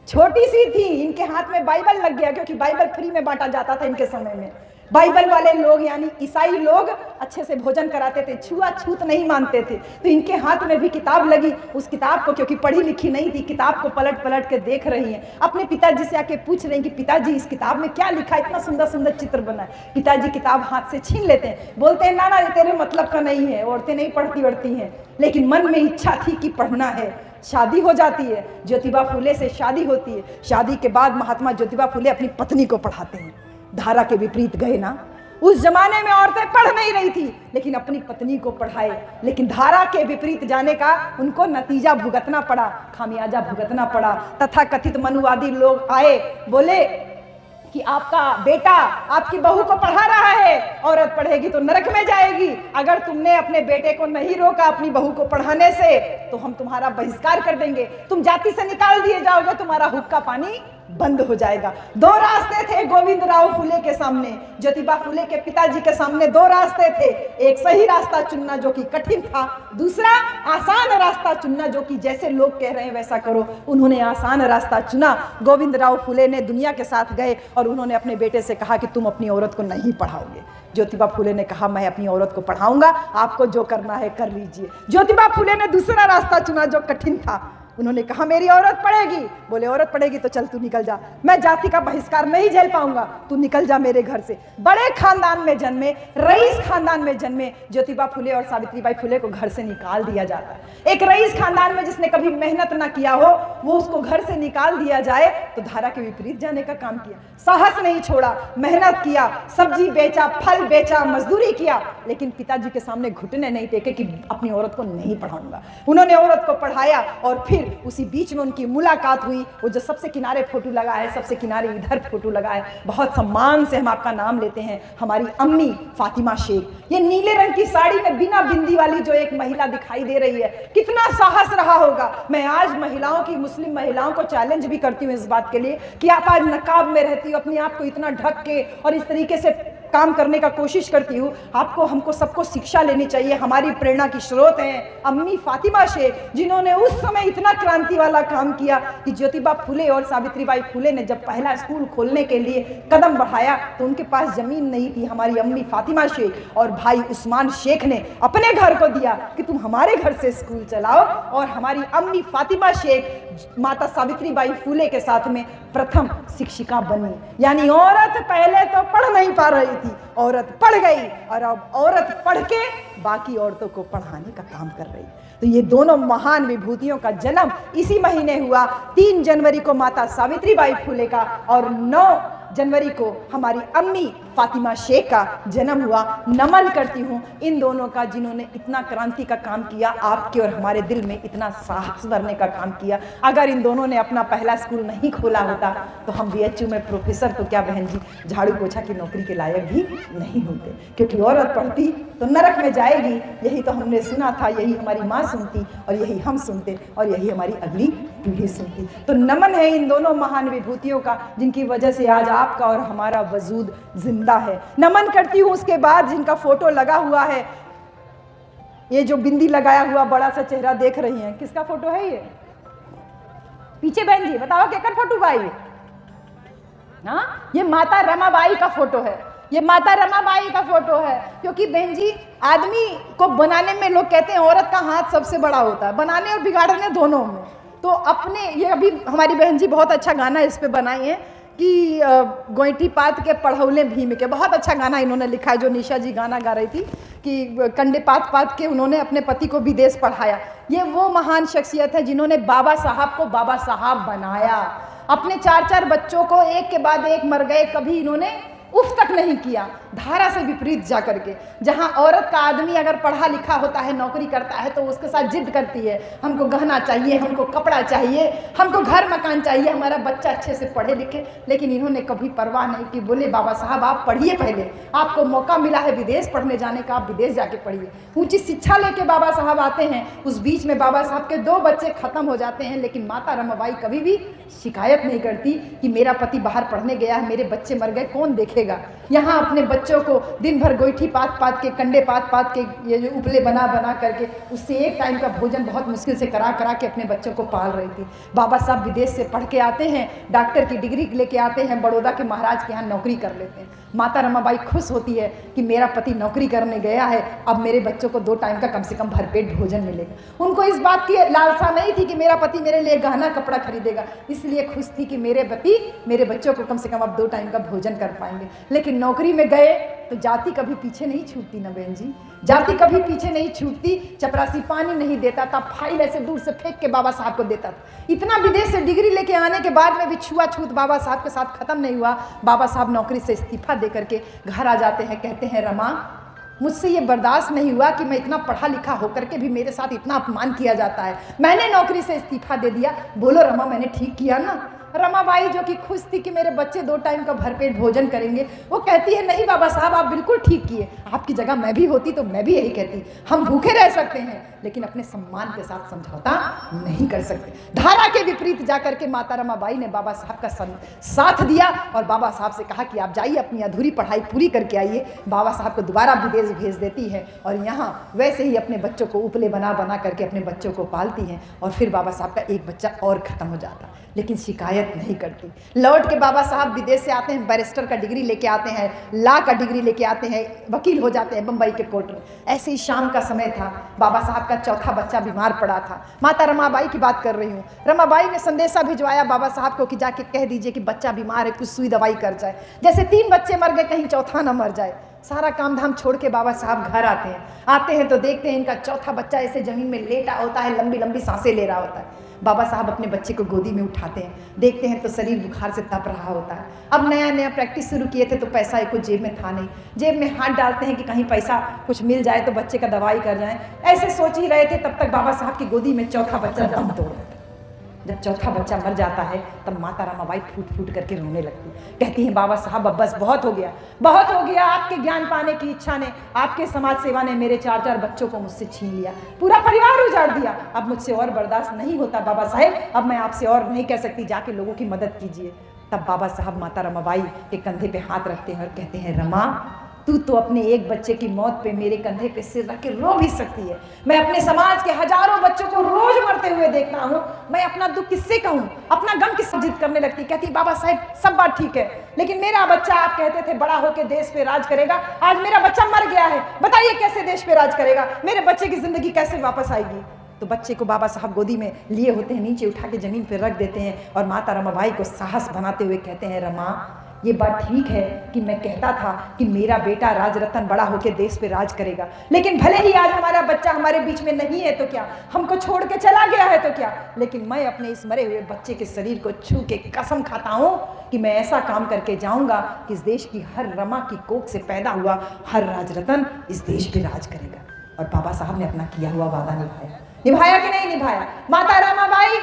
छोटी सी थी, इनके हाथ में बाइबल लग गया, क्योंकि बाइबल फ्री में बांटा जाता था इनके समय में। बाइबल वाले लोग यानी ईसाई लोग अच्छे से भोजन कराते थे, छुआछूत नहीं मानते थे, तो इनके हाथ में भी किताब लगी। उस किताब को, क्योंकि पढ़ी लिखी नहीं थी, किताब को पलट पलट के देख रही हैं। अपने पिताजी से आके पूछ रही हैं कि पिताजी इस किताब में क्या लिखा है, इतना सुंदर सुंदर चित्र बना है। पिताजी किताब हाथ से छीन लेते हैं, बोलते हैं ना ना ये तेरे मतलब का नहीं है, औरतें नहीं पढ़ती वढ़ती हैं। लेकिन मन में इच्छा थी कि पढ़ना है। शादी हो जाती है, ज्योतिबा फुले से शादी होती है। शादी के बाद महात्मा ज्योतिबा फुले अपनी पत्नी को पढ़ाते हैं। धारा के विपरीत गए ना, उस जमाने में औरतें पढ़ नहीं रही थी, लेकिन अपनी पत्नी को पढ़ाए। लेकिन धारा के विपरीत जाने का उनको नतीजा भुगतना पड़ा, खामियाजा भुगतना पड़ा। तथा कथित मनुवादी लोग आए, बोले कि आपका बेटा आपकी बहू को पढ़ा रहा है, औरत पढ़ेगी तो नरक में जाएगी, अगर तुमने अपने बेटे को नहीं रोका अपनी बहू को पढ़ाने से तो हम तुम्हारा बहिष्कार कर देंगे, तुम जाति से निकाल दिए जाओगे, तुम्हारा हुक्का पानी बंद हो जाएगा। 2 रास्ते थे गोविंद राव फुले के सामने, ज्योतिबा फुले के पिताजी के सामने 2 रास्ते थे। एक सही रास्ता चुनना जो कि कठिन था, दूसरा आसान रास्ता चुनना जो कि जैसे लोग कह रहे हैं वैसा करो। उन्होंने आसान रास्ता चुना। गोविंद राव फुले ने दुनिया के साथ गए और उन्होंने अपने बेटे से कहा कि तुम अपनी औरत को नहीं पढ़ाओगे। ज्योतिबा फुले ने कहा मैं अपनी औरत को पढ़ाऊंगा, आपको जो करना है कर लीजिए। ज्योतिबा फुले ने दूसरा रास्ता चुना जो कठिन था, उन्होंने कहा मेरी औरत पढ़ेगी। बोले औरत पढ़ेगी तो चल तू निकल जा, मैं जाति का बहिष्कार नहीं झेल पाऊंगा, तू निकल जा मेरे घर से। बड़े खानदान में जन्मे, रईस खानदान में जन्मे ज्योतिबा फुले और सावित्रीबाई फुले को घर से निकाल दिया जाता है। एक रईस खानदान में जिसने कभी मेहनत ना किया हो, वो उसको घर से निकाल दिया जाए तो धारा के विपरीत जाने का काम किया। साहस नहीं छोड़ा, मेहनत किया, सब्जी बेचा, फल बेचा, मजदूरी किया, लेकिन पिताजी के सामने घुटने नहीं टेके कि अपनी औरत को नहीं पढ़ाऊंगा। उन्होंने औरत को पढ़ाया और फिर उसी बीच में उनकी मुलाकात हुई। वो जो सबसे किनारे फोटो लगा है, सबसे किनारे इधर फोटो लगा है, बहुत सम्मान से हम आपका नाम लेते हैं, हमारी अम्मी फातिमा शेख। ये नीले रंग की साड़ी में बिना बिंदी वाली जो एक महिला दिखाई दे रही है, कितना साहस रहा होगा। मैं आज महिलाओं की, मुस्लिम महिलाओं को चैलेंज भी करती हूँ इस बात के लिए कि आप आज नकाब में रहती हो, अपने आप को इतना ढक के और इस तरीके से काम करने का कोशिश करती हूँ। आपको, हमको सबको शिक्षा लेनी चाहिए। हमारी प्रेरणा की स्रोत हैं अम्मी फातिमा शेख, जिन्होंने उस समय इतना क्रांति वाला काम किया कि ज्योतिबा फुले और सावित्रीबाई फुले ने जब पहला स्कूल खोलने के लिए कदम बढ़ाया तो उनके पास जमीन नहीं थी। हमारी अम्मी फातिमा शेख और भाई उस्मान शेख ने अपने घर को दिया कि तुम हमारे घर से स्कूल चलाओ, और हमारी अम्मी फातिमा शेख माता सावित्रीबाई फुले के साथ में प्रथम शिक्षिका बनी। यानी औरत पहले तो पढ़ नहीं पा रही थी, औरत पढ़ गई और अब औरत पढ़ के बाकी औरतों को पढ़ाने का काम कर रही। तो ये दोनों महान विभूतियों का जन्म इसी महीने हुआ। 3 जनवरी को माता सावित्रीबाई फुले का और 9 जनवरी को हमारी अम्मी फातिमा शेख का जन्म हुआ। नमन करती हूँ इन दोनों का, जिन्होंने इतना क्रांति का काम किया, आपके और हमारे दिल में इतना साहस भरने का काम किया। अगर इन दोनों ने अपना पहला स्कूल नहीं खोला होता तो हम बीएचयू में प्रोफेसर तो क्या बहन जी, झाड़ू पोछा की नौकरी के लायक भी नहीं होते, क्योंकि औरत पढ़ती तो नरक में जाएगी। यही तो हमने सुना था, यही हमारी माँ सुनती और यही हम सुनते और यही हमारी अगली पीढ़ी सुनती। तो नमन है इन दोनों महान विभूतियों का, जिनकी वजह से आज आपका और हमारा वजूद जिंदा है। नमन करती हूँ उसके बाद जिनका फोटो लगा हुआ है, ये जो बिंदी लगाया हुआ बड़ा सा चेहरा देख रही हैं, किसका फोटो है ये? पीछे बहन जी बताओ केकर फोटो भाई? हाँ, ये माता रमाबाई का फोटो है। ये माता रमाबाई का फोटो है, क्योंकि बहन जी आदमी को बनाने में लोग कहते हैं औरत का हाथ सबसे बड़ा होता है, बनाने और बिगाड़ने दोनों में। तो अपने ये अभी हमारी बहन जी बहुत अच्छा गाना इस पे बनाई है कि गोईठी पात के पढ़ौले भीम के, बहुत अच्छा गाना इन्होंने लिखा है, जो निशा जी गाना गा रही थी कि कंडे पात पात के उन्होंने अपने पति को विदेश पढ़ाया। ये वो महान शख्सियत है जिन्होंने बाबा साहब को बाबा साहब बनाया। अपने 4-4 बच्चों को एक के बाद एक मर गए, कभी इन्होंने उफ तक नहीं किया, धारा से विपरीत जा करके। जहां औरत का आदमी अगर पढ़ा लिखा होता है, नौकरी करता है, तो उसके साथ जिद करती है, हमको गहना चाहिए, हमको कपड़ा चाहिए, हमको घर मकान चाहिए, हमारा बच्चा अच्छे से पढ़े लिखे। लेकिन इन्होंने कभी परवाह नहीं की, बोले बाबा साहब आप पढ़िए, पहले आपको मौका मिला है विदेश पढ़ने जाने का, आप विदेश जाके पढ़िए। ऊंची शिक्षा लेके बाबा साहब आते हैं, उस बीच में बाबा साहब के 2 बच्चे खत्म हो जाते हैं, लेकिन माता रमाबाई कभी भी शिकायत नहीं करती कि मेरा पति बाहर पढ़ने गया है, मेरे बच्चे मर गए, कौन देखेगा। यहाँ अपने बच्चों को दिन भर गोईठी पात पात के, कंडे पात पात के, ये जो उपले बना बना करके, उससे एक टाइम का भोजन बहुत मुश्किल से करा करा के अपने बच्चों को पाल रही थी। बाबा साहब विदेश से पढ़ के आते हैं, डॉक्टर की डिग्री लेके आते हैं, बड़ौदा के महाराज के यहाँ नौकरी कर लेते हैं। माता रमाबाई खुश होती है कि मेरा पति नौकरी करने गया है, अब मेरे बच्चों को 2 टाइम का कम से कम भरपेट भोजन मिलेगा। उनको इस बात की लालसा नहीं थी कि मेरा पति मेरे लिए गहना कपड़ा खरीदेगा, इसलिए खुश थी कि मेरे पति मेरे बच्चों को कम से कम अब 2 टाइम का भोजन कर पाएंगे। लेकिन नौकरी में गए तो जाति कभी पीछे नहीं छूटती ना बहन जी, जाति कभी पीछे नहीं छूटती। चपरासी पानी नहीं देता था, फाइल ऐसे दूर से फेंक के बाबा साहब को देता था। इतना विदेश से डिग्री लेके आने के बाद में भी छुआछूत बाबा साहब के साथ खत्म नहीं हुआ। बाबा साहब नौकरी से इस्तीफा दे करके घर आ जाते हैं, कहते हैं रमा मुझसे ये बर्दाश्त नहीं हुआ कि मैं इतना पढ़ा लिखा होकर के भी मेरे साथ इतना अपमान किया जाता है, मैंने नौकरी से इस्तीफा दे दिया। बोलो रमा मैंने ठीक किया ना? रमाबाई जो कि खुश थी कि मेरे बच्चे 2 टाइम का भरपेट भोजन करेंगे, वो कहती है नहीं बाबा साहब आप बिल्कुल ठीक किए, आपकी जगह मैं भी होती तो मैं भी यही कहती, हम भूखे रह सकते हैं लेकिन अपने सम्मान के साथ समझौता नहीं कर सकते। धारा के विपरीत जाकर के माता रमाबाई ने बाबा साहब का साथ दिया और बाबा साहब से कहा कि आप जाइए अपनी अधूरी पढ़ाई पूरी करके आइए। बाबा साहब को दोबारा विदेश भेज देती है और यहाँ वैसे ही अपने बच्चों को उपले बना बना करके अपने बच्चों को पालती हैं। और फिर बाबा साहब का एक बच्चा और ख़त्म हो जाता, लेकिन शिकायत शिकायत नहीं करती। लौट के बाबा साहब विदेश से आते हैं, बैरिस्टर का डिग्री लेके आते हैं, लॉ का डिग्री लेके आते हैं, वकील हो जाते हैं बम्बई के कोर्ट में। ऐसे ही शाम का समय था, बाबा साहब का चौथा बच्चा बीमार पड़ा था। माता रमाबाई की बात कर रही हूँ। रमाबाई ने संदेशा भिजवाया बाबा साहब को कि जाके कह दीजिए कि बच्चा बीमार है, कुछ सुई दवाई कर जाए। जैसे 3 बच्चे मर गए, कहीं चौथा ना मर जाए। सारा काम धाम छोड़ के बाबा साहब घर आते हैं तो देखते हैं इनका चौथा बच्चा ऐसे जमीन में लेटा होता है, लंबी लंबी सांसें ले रहा होता है। बाबा साहब अपने बच्चे को गोदी में उठाते हैं, देखते हैं तो शरीर बुखार से तप रहा होता है। अब नया नया प्रैक्टिस शुरू किए थे तो पैसा एक जेब में था नहीं, जेब में हाथ डालते हैं कि कहीं पैसा कुछ मिल जाए तो बच्चे का दवाई कर जाए। ऐसे सोच ही रहे थे, तब तक बाबा साहब की गोदी में चौथा बच्चा दम तोड़ देता। जब चौथा बच्चा मर जाता है तब माता रमाबाई फूट फूट करके रोने लगती, कहती हैं बाबा साहब अब बस बहुत हो गया, बहुत हो गया। आपके ज्ञान पाने की इच्छा ने, आपके समाज सेवा ने मेरे 4 बच्चों को मुझसे छीन लिया, पूरा परिवार उजाड़ दिया। अब मुझसे और बर्दाश्त नहीं होता बाबा साहेब, अब मैं आपसे और नहीं कह सकती, जाके लोगों की मदद कीजिए। तब बाबा साहब माता रमाबाई के कंधे पे हाथ रखते हैं और कहते हैं रमा, तू तो अपने एक बच्चे की मौत पे मेरे कंधे पे सिर रख के रो भी सकती है। मैं अपने समाज के हजारों बच्चों को रोज मरते हुए देखता हूँ, मैं अपना दुख किससे कहूँ, अपना गम किससे जिद करने लगती। कहती बाबा साहब सब बात ठीक है, लेकिन मेरा बच्चा, आप कहते थे बड़ा होकर देश पे राज करेगा, आज मेरा बच्चा मर गया है, बताइए कैसे देश पे राज करेगा, मेरे बच्चे की जिंदगी कैसे वापस आएगी। तो बच्चे को बाबा साहब गोदी में लिए होते हैं, नीचे उठा के जमीन पर रख देते हैं और माता रमाबाई को साहस बनाते हुए कहते हैं रमा, ये बात ठीक है कि मैं कहता था कि मेरा बेटा राजरत्न बड़ा होकर देश पे राज करेगा, लेकिन भले ही आज हमारा बच्चा हमारे बीच में नहीं है तो क्या, हमको छोड़ के चला गया है तो क्या, लेकिन मैं अपने इस मरे हुए बच्चे के शरीर को छू के कसम खाता हूँ कि मैं ऐसा काम करके जाऊंगा कि इस देश की हर रमा की कोख से पैदा हुआ हर राजरत्न इस देश पे राज करेगा। और बाबा साहब ने अपना किया हुआ वादा निभाया, निभाया कि नहीं निभाया। माता रमाबाई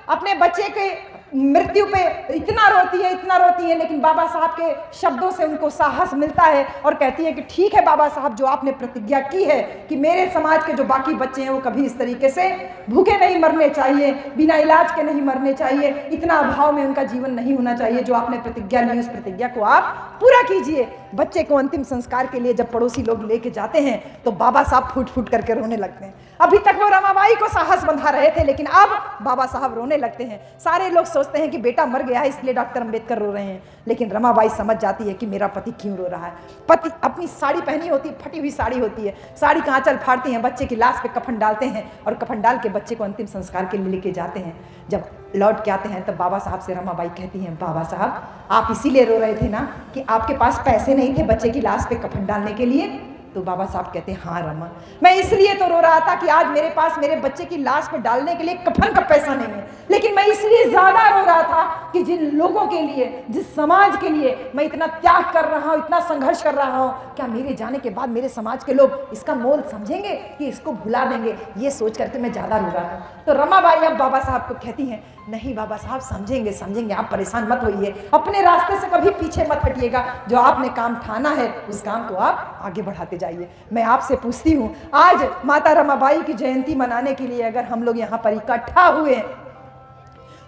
अपने बच्चे के मृत्यु पे इतना रोती है, लेकिन बाबा साहब के शब्दों से उनको साहस मिलता है और कहती है कि ठीक है बाबा साहब, जो आपने प्रतिज्ञा की है कि मेरे समाज के जो बाकी बच्चे हैं वो कभी इस तरीके से भूखे नहीं मरने चाहिए, बिना इलाज के नहीं मरने चाहिए, इतना अभाव में उनका जीवन नहीं होना चाहिए, जो आपने प्रतिज्ञा ली उस प्रतिज्ञा को आप पूरा कीजिए। बच्चे को अंतिम संस्कार के लिए जब पड़ोसी लोग लेके जाते हैं तो बाबा साहब फूट फूट करके रोने लगते हैं। अभी तक वो रमाबाई को साहस बंधा रहे थे, लेकिन अब बाबा साहब रोने लगते हैं। सारे लोग सोचते हैं कि बेटा मर गया है इसलिए डॉक्टर अंबेडकर रो रहे हैं, लेकिन रमाबाई समझ जाती है कि मेरा पति क्यों रो रहा है। पति अपनी साड़ी पहनी होती है, फटी हुई साड़ी होती है, साड़ी का आंचल फाड़ती हैं, बच्चे की लाश पे कफन डालते हैं और कफन डाल के बच्चे को अंतिम संस्कार के लिए लेके जाते हैं। जब लौट के आते हैं तब बाबा साहब से रमाबाई कहती हैं बाबा साहब, आप इसीलिए रो रहे थे ना कि आपके पास पैसे नहीं थे बच्चे की लाश पे कफन डालने के लिए। तो बाबा साहब कहते हैं हाँ रमा, मैं इसलिए तो रो रहा था कि आज मेरे पास मेरे बच्चे की लाश पे डालने के लिए कफन का पैसा नहीं है, लेकिन मैं इसलिए ज्यादा रो रहा था कि जिन लोगों के लिए, जिस समाज के लिए मैं इतना त्याग कर रहा हूँ, इतना संघर्ष कर रहा हूँ, क्या मेरे जाने के बाद मेरे समाज के लोग इसका मोल समझेंगे कि इसको भुला देंगे, ये सोच करके मैं ज्यादा रो रहा था। तो रमाबाई अब बाबा साहब को कहती हैं नहीं बाबा साहब, समझेंगे समझेंगे, आप परेशान मत होइए, अपने रास्ते से कभी पीछे मत हटिएगा, जो आपने काम ठाना है उस काम को आप आगे बढ़ाते जाइए। मैं आपसे पूछती हूँ, आज माता रमाबाई की जयंती मनाने के लिए अगर हम लोग यहाँ पर इकट्ठा हुए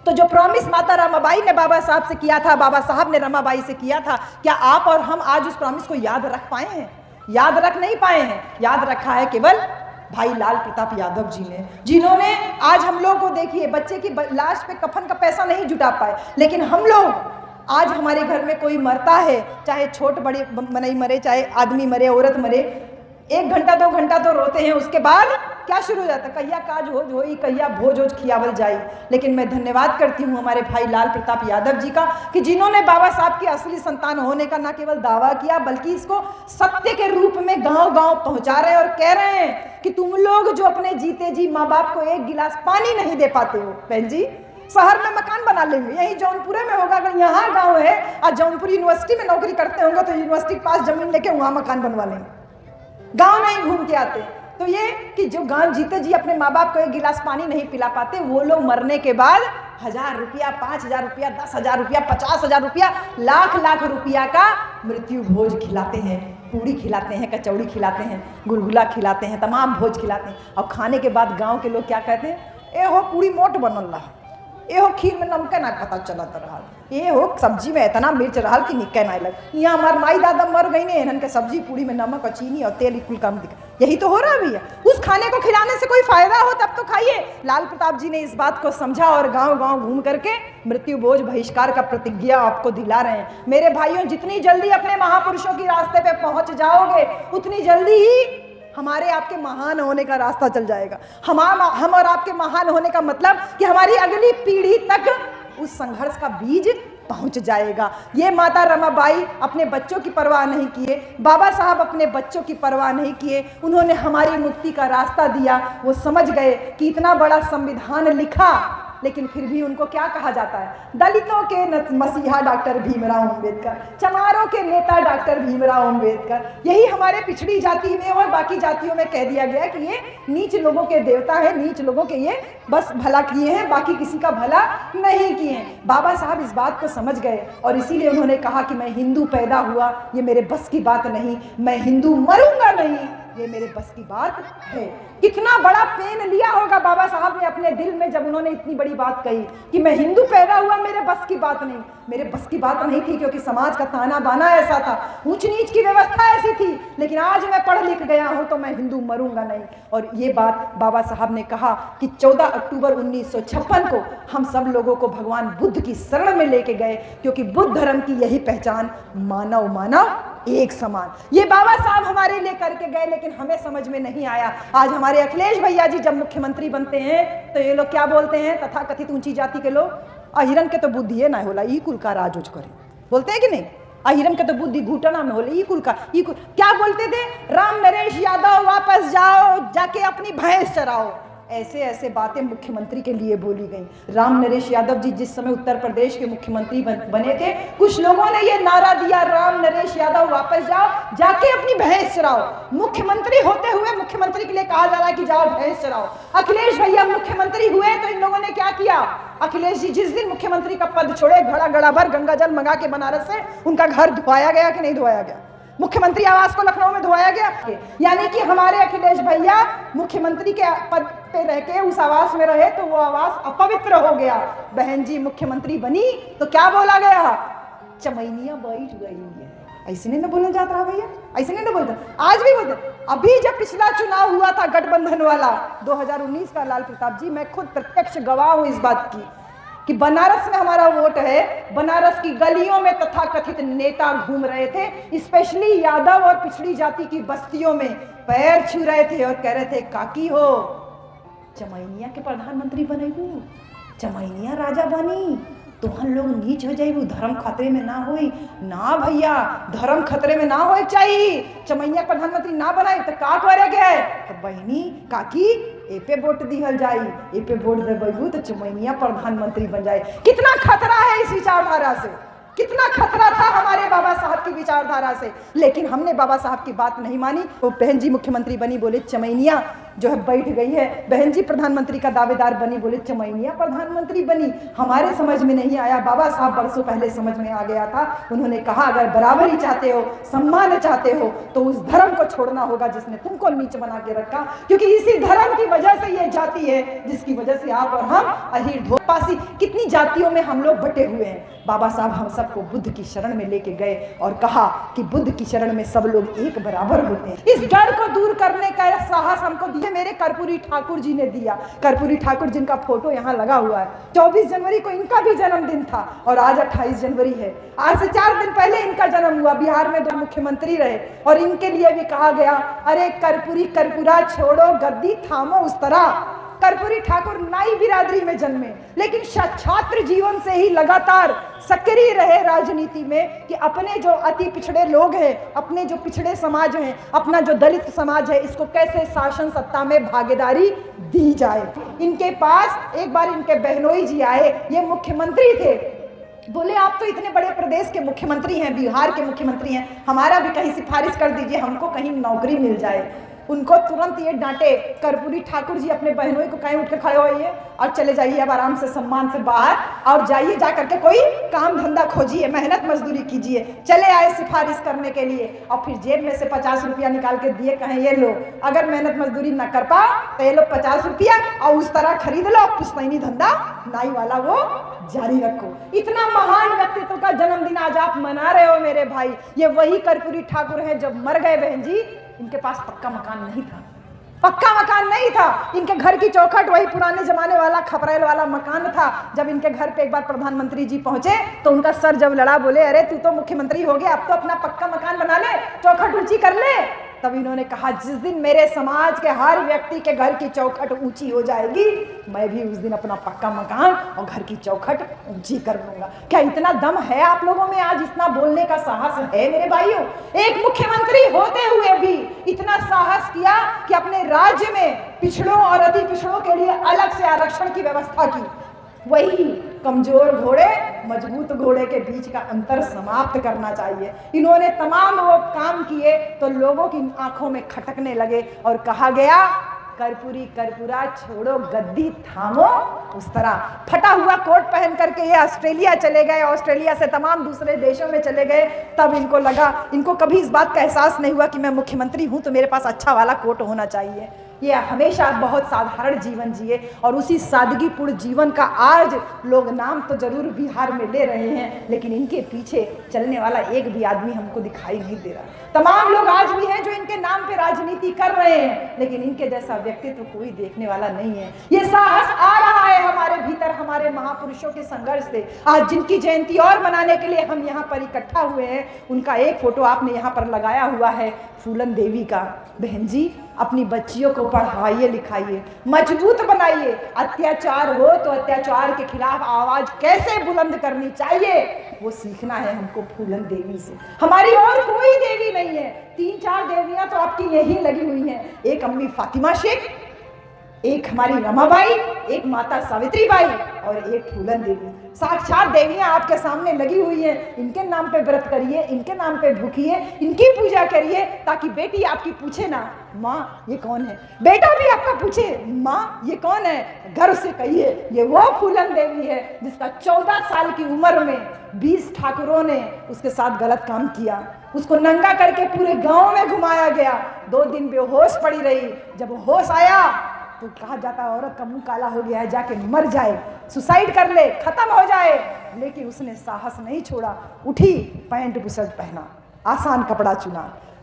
तो जो प्रॉमिस माता रमाबाई ने बाबा साहब से किया था, बाबा साहब ने रमाबाई से किया था, क्या आप और हम आज उस प्रॉमिस को याद रख पाए हैं? याद रख नहीं पाए हैं। याद रखा है केवल भाई लाल प्रताप यादव जी ने, जिन्होंने आज हम लोग को देखिए बच्चे की लाश पे कफन का पैसा नहीं जुटा पाए, लेकिन हम लोग आज हमारे घर में कोई मरता है, चाहे छोट बड़े मनई मरे, चाहे आदमी मरे, औरत मरे, 1 घंटा 2 घंटा तो रोते हैं, उसके बाद क्या शुरू हो जाता है, कहिया काज हो होई, कहिया भोज होज खियावल जाई। लेकिन मैं धन्यवाद करती हूँ हमारे भाई लाल प्रताप यादव जी का कि जिन्होंने बाबा साहब की असली संतान होने का न केवल दावा किया बल्कि इसको सत्य के रूप में गांव गांव पहुंचा रहे हैं और कह रहे हैं कि तुम लोग जो अपने जीते जी माँ बाप को 1 गिलास पानी नहीं दे पाते हो, बहन जी शहर में मकान बना लेंगे, यही जौनपुरे में होगा, अगर यहाँ गाँव है और जौनपुर यूनिवर्सिटी में नौकरी करते होंगे तो यूनिवर्सिटी के पास जमीन लेके वहाँ मकान बनवा लेंगे, गाँव नहीं घूम के आते। तो ये कि जो गांव जीते जी अपने माँ बाप को 1 गिलास पानी नहीं पिला पाते, वो लोग मरने के बाद 1000 रुपया, 5000 रुपया, 10,000 रुपया, 50,000 रुपया, लाख लाख रुपया का मृत्यु भोज खिलाते हैं, पूड़ी खिलाते हैं, कचौड़ी खिलाते हैं, गुलगुला खिलाते हैं, तमाम भोज खिलाते हैं। और खाने के बाद गाँव के लोग क्या कहते हैं, ए हो पूड़ी मोट बनल रहा, ए हो खीर में नमक ना पता चलत रहा। ये हो सब्जी में इतना मिर्च रहल कि निक्के ना लग। यहाँ हमार माई दादा मर गई ने इन्हन के सब्जी पूरी में नमक और चीनी और तेल कुल कम दिखा। यही तो हो रहा भैया। उस खाने को खिलाने से कोई फायदा हो तब तो खाइए। लाल प्रताप जी ने इस बात को समझा और गांव गांव घूम करके मृत्यु भोज बहिष्कार का प्रतिज्ञा आपको दिला रहे हैं। मेरे भाइयों, जितनी जल्दी अपने महापुरुषों की रास्ते पे पहुंच जाओगे उतनी जल्दी ही हमारे आपके महान होने का रास्ता चल जाएगा। हम और आपके महान होने का मतलब कि हमारी अगली पीढ़ी तक उस संघर्ष का बीज पहुंच जाएगा। ये माता रमाबाई अपने बच्चों की परवाह नहीं किए, बाबा साहब अपने बच्चों की परवाह नहीं किए, उन्होंने हमारी मुक्ति का रास्ता दिया। वो समझ गए कि इतना बड़ा संविधान लिखा लेकिन फिर भी उनको क्या कहा जाता है? दलितों के मसीहा डॉक्टर भीमराव अंबेडकर, चमारों के नेता डॉक्टर भीमराव अंबेडकर। यही हमारे पिछड़ी जाति में और बाकी जातियों में कह दिया गया कि ये नीच लोगों के देवता है, नीच लोगों के ये बस भला किए हैं, बाकी किसी का भला नहीं किए हैं। बाबा साहब इस बात को समझ गए और इसीलिए उन्होंने कहा कि मैं हिंदू पैदा हुआ, ये मेरे बस की बात नहीं, मैं हिंदू मरूंगा नहीं, ये मेरे बस की बात है। कितना बड़ा पेन लिया होगा बाबा साहब ने अपने दिल में जब उन्होंने इतनी बड़ी बात कही कि मैं हिंदू पैदा हुआ, मेरे बस की बात नहीं। मेरे बस की बात नहीं थी क्योंकि समाज का ताना बाना ऐसा था, ऊंच नीच की व्यवस्था ऐसी थी, लेकिन आज मैं पढ़ लिख गया हूं तो मैं हिंदू मरूंगा नहीं। और ये बात बाबा साहब ने कहा कि 14 अक्टूबर 1956 को हम सब लोगों को भगवान बुद्ध की शरण में लेके गए, क्योंकि बुद्ध धर्म की यही पहचान, मानव मानव एक समान। ये बाबा साहब हमारे लिए करके गए, लेकिन हमें समझ में नहीं आया। आज हमारे अखिलेश भैया जी जब मुख्यमंत्री बनते हैं तो ये लोग क्या बोलते हैं? तथाकथित ऊंची जाति के लोग, अहिरन के तो बुद्धि है ना होला, ई कुल का राज उज करे, बोलते हैं कि नहीं? अहिरन के तो बुद्धि घुटना में होले, ई कुल का क्या बोलते थे? राम नरेश यादव वापस जाओ, जाके अपनी भैंस चराओ। ऐसे ऐसे बातें मुख्यमंत्री के लिए बोली गई। राम नरेश यादव जी जिस समय उत्तर प्रदेश के मुख्यमंत्री बने थे, कुछ लोगों ने ये नारा दिया, राम नरेश यादव वापस जाओ, जाके अपनी भैंस चराओ। मुख्यमंत्री होते हुए मुख्यमंत्री के लिए कहा जा रहा है कि जाओ भैंस चराओ। अखिलेश भैया मुख्यमंत्री हुए तो इन लोगों ने क्या किया? अखिलेश जी जिस दिन मुख्यमंत्री का पद छोड़े, घड़ा भर गंगा जल मंगा के बनारस से उनका घर धुआया गया कि नहीं धुआया गया? मुख्यमंत्री आवास को लखनऊ में धुआया गया। यानी कि हमारे अखिलेश भैया मुख्यमंत्री के पद पे रह के उस आवास में रहे तो वो आवास अपवित्र हो गया। बहन जी मुख्यमंत्री बनी तो क्या बोला गया? चमैनिया बैठ गई है। ऐसे नहीं ना बोलना जाता रहा भैया, ऐसे नहीं ना बोलते, आज भी बोलते। अभी जब पिछला चुनाव हुआ था गठबंधन वाला 2019 का, लाल प्रताप जी, मैं खुद प्रत्यक्ष गवाह हूं इस बात की कि बनारस में हमारा वोट है। बनारस की गलियों में तथाकथित नेता घूम रहे थे, स्पेशली यादव और पिछड़ी जाति की बस्तियों में पैर छू रहे थे और कह रहे थे, काकी हो चमैनिया के प्रधानमंत्री बनेगू, चमैनिया राजा बनी, तुहन लोग नीच हो जाइबू, धर्म खतरे में ना होई। ना भैया, धर्म खतरे में ना होए चाहिए, चमैनिया प्रधानमंत्री ना बनाए तो का करे गए? तो बहनी काकी ए पे वोट दिहल जाई, ए पे वोट देबू तो चमैनिया प्रधानमंत्री बन जाए। कितना खतरा है इस विचारधारा से, कितना खतरा था हमारे बाबा साहब की विचारधारा से, लेकिन हमने बाबा साहब की बात नहीं मानी। तो बहन जी मुख्यमंत्री बनी, बोले चमैनिया जो है बैठ गई है। बहन जी प्रधानमंत्री का दावेदार बनी, बोले चमैनिया प्रधानमंत्री बनी। हमारे समझ में नहीं आया, बाबा साहब बरसों पहले समझ में आ गया था। उन्होंने कहा अगर बराबरी चाहते हो, सम्मान चाहते हो तो उस धर्म को छोड़ना होगा जिसने तुमको नीच बना के रखा, क्योंकि इसी धर्म की वजह से ये जाति है जिसकी वजह से आप और हम अहीर ढोपासी कितनी जातियों में हम लोग बटे हुए हैं। बाबा साहब हम सबको बुद्ध की शरण में लेके गए और कहा कि बुद्ध की शरण में सब लोग एक बराबर होते हैं। इस डर को दूर करने का साहस हमको दिया मेरे कर्पूरी ठाकुर जी ने दिया। कर्पूरी ठाकुर जिनका फोटो यहाँ लगा हुआ है। 24 जनवरी को इनका भी जन्मदिन था और आज 28 जनवरी है। आज से 4 दिन पहले इनका जन्म हुआ। बिहार में 2 मुख्यमंत्री रहे और इनके लिए भी कहा गया, अरे कर्पूरी कर्पूरा छोड़ो, गद्दी थामो उस तरह। कर्पूरी ठाकुर नाई बिरादरी में जन्मे, लेकिन छात्र जीवन से ही लगातार सक्रिय रहे राजनीति में कि अपने जो अति पिछड़े लोग हैं, अपने जो पिछड़े समाज हैं, अपना जो दलित समाज है, इसको कैसे शासन सत्ता में भागीदारी दी जाए। इनके पास एक बार इनके बहनोई जी आए, ये मुख्यमंत्री थे, बोले आप तो इतने बड़े प्रदेश के मुख्यमंत्री हैं, बिहार के मुख्यमंत्री हैं, हमारा भी कहीं सिफारिश कर दीजिए, हमको कहीं नौकरी मिल जाए। उनको तुरंत ये डांटे, कर्पूरी ठाकुर जी अपने बहनों को कहीं उठ के खड़े होइए और चले जाइए अब आराम से सम्मान से बाहर, और जाइए जा करके कोई काम धंधा खोजिए, मेहनत मजदूरी कीजिए। चले आए सिफारिश करने के लिए और फिर जेब में से 50 रुपया निकाल के दिए, कहें ये लो, अगर मेहनत मजदूरी ना कर पाओ तो ये लो 50 रुपया और उस तरह खरीद लो, पुश्तैनी धंधा नाई वाला वो जारी रखो। इतना महान व्यक्तित्व का जन्मदिन आज आप मना रहे हो मेरे भाई। ये वही कर्पूरी ठाकुर है जब मर गए बहन जी, इनके पास पक्का मकान नहीं था, पक्का मकान नहीं था। इनके घर की चौखट वही पुराने जमाने वाला खपरेल वाला मकान था। जब इनके घर पे एक बार प्रधानमंत्री जी पहुंचे तो उनका सर जब लड़ा, बोले अरे तू तो मुख्यमंत्री हो गया, अब तो अपना पक्का मकान बना ले, चौखट ऊंची कर ले। तब इन्होंने कहा जिस दिन मेरे समाज के हर व्यक्ति के घर की चौखट ऊंची हो जाएगी, मैं भी उस दिन अपना पक्का मकान और घर की चौखट ऊंची कर लूंगा। क्या इतना दम है आप लोगों में? आज इतना बोलने का साहस है मेरे भाइयों? एक मुख्यमंत्री होते हुए भी इतना साहस किया कि अपने राज्य में पिछड़ों और अति पिछड़ों के लिए अलग से आरक्षण की व्यवस्था की। वही कमजोर घोड़े मजबूत घोड़े के बीच का अंतर समाप्त करना चाहिए। इन्होंने तमाम वो काम किए तो लोगों की आंखों में खटकने लगे और कहा गया कर्पूरी कर्पूरा छोड़ो गद्दी थामो। उस तरह फटा हुआ कोट पहन करके ये ऑस्ट्रेलिया चले गए, ऑस्ट्रेलिया से तमाम दूसरे देशों में चले गए। तब इनको लगा, इनको कभी इस बात का एहसास नहीं हुआ कि मैं मुख्यमंत्री हूं तो मेरे पास अच्छा वाला कोट होना चाहिए। ये हमेशा बहुत साधारण जीवन जिए और उसी सादगीपूर्ण जीवन का आज लोग नाम तो जरूर बिहार में ले रहे हैं, लेकिन इनके पीछे चलने वाला एक भी आदमी हमको दिखाई नहीं दे रहा। तमाम लोग आज भी हैं जो इनके नाम पे राजनीति कर रहे हैं, लेकिन इनके जैसा व्यक्तित्व कोई देखने वाला नहीं है। ये साहस आ रहा है हमारे भीतर, हमारे महापुरुषों के संघर्ष से। आज जिनकी जयंती और मनाने के लिए हम यहाँ पर इकट्ठा हुए हैं, उनका एक फोटो आपने यहाँ पर लगाया हुआ है, फूलन देवी का। बहन जी, अपनी बच्चियों को पढ़ाइए लिखाइए, मजबूत बनाइए। अत्याचार हो तो अत्याचार के खिलाफ आवाज कैसे बुलंद करनी चाहिए वो सीखना है हमको फूलन देवी से। हमारी और कोई देवी नहीं है। 3-4 देवियां तो आपकी यही लगी हुई हैं, एक अम्मी फातिमा शेख, एक हमारी रमाबाई, एक माता सावित्री बाई और एक फूलन देवी। साक्षात देवियां आपके सामने लगी हुई हैं। इनके नाम पे व्रत करिए, इनके नाम पे भूखिए, इनकी पूजा करिए, ताकि बेटी आपकी पूछे ना माँ ये कौन है, बेटा भी आपका पूछे माँ ये कौन है। घर से कहिए ये वो फूलन देवी है जिसका 14 साल की उम्र में 20 ठाकुरों ने उसके साथ गलत काम किया। उसको नंगा करके पूरे गांव में घुमाया गया। 2 दिन बेहोश पड़ी रही। जब होश आया तो कहा जाता है औरत का मुंह काला हो गया है, जाके मर जाए, सुसाइड कर ले, खत्म हो जाए। लेकिन उसने साहस नहीं छोड़ा, उठी, पैंट बुशर्ट पहना, आसान कपड़ा चुना,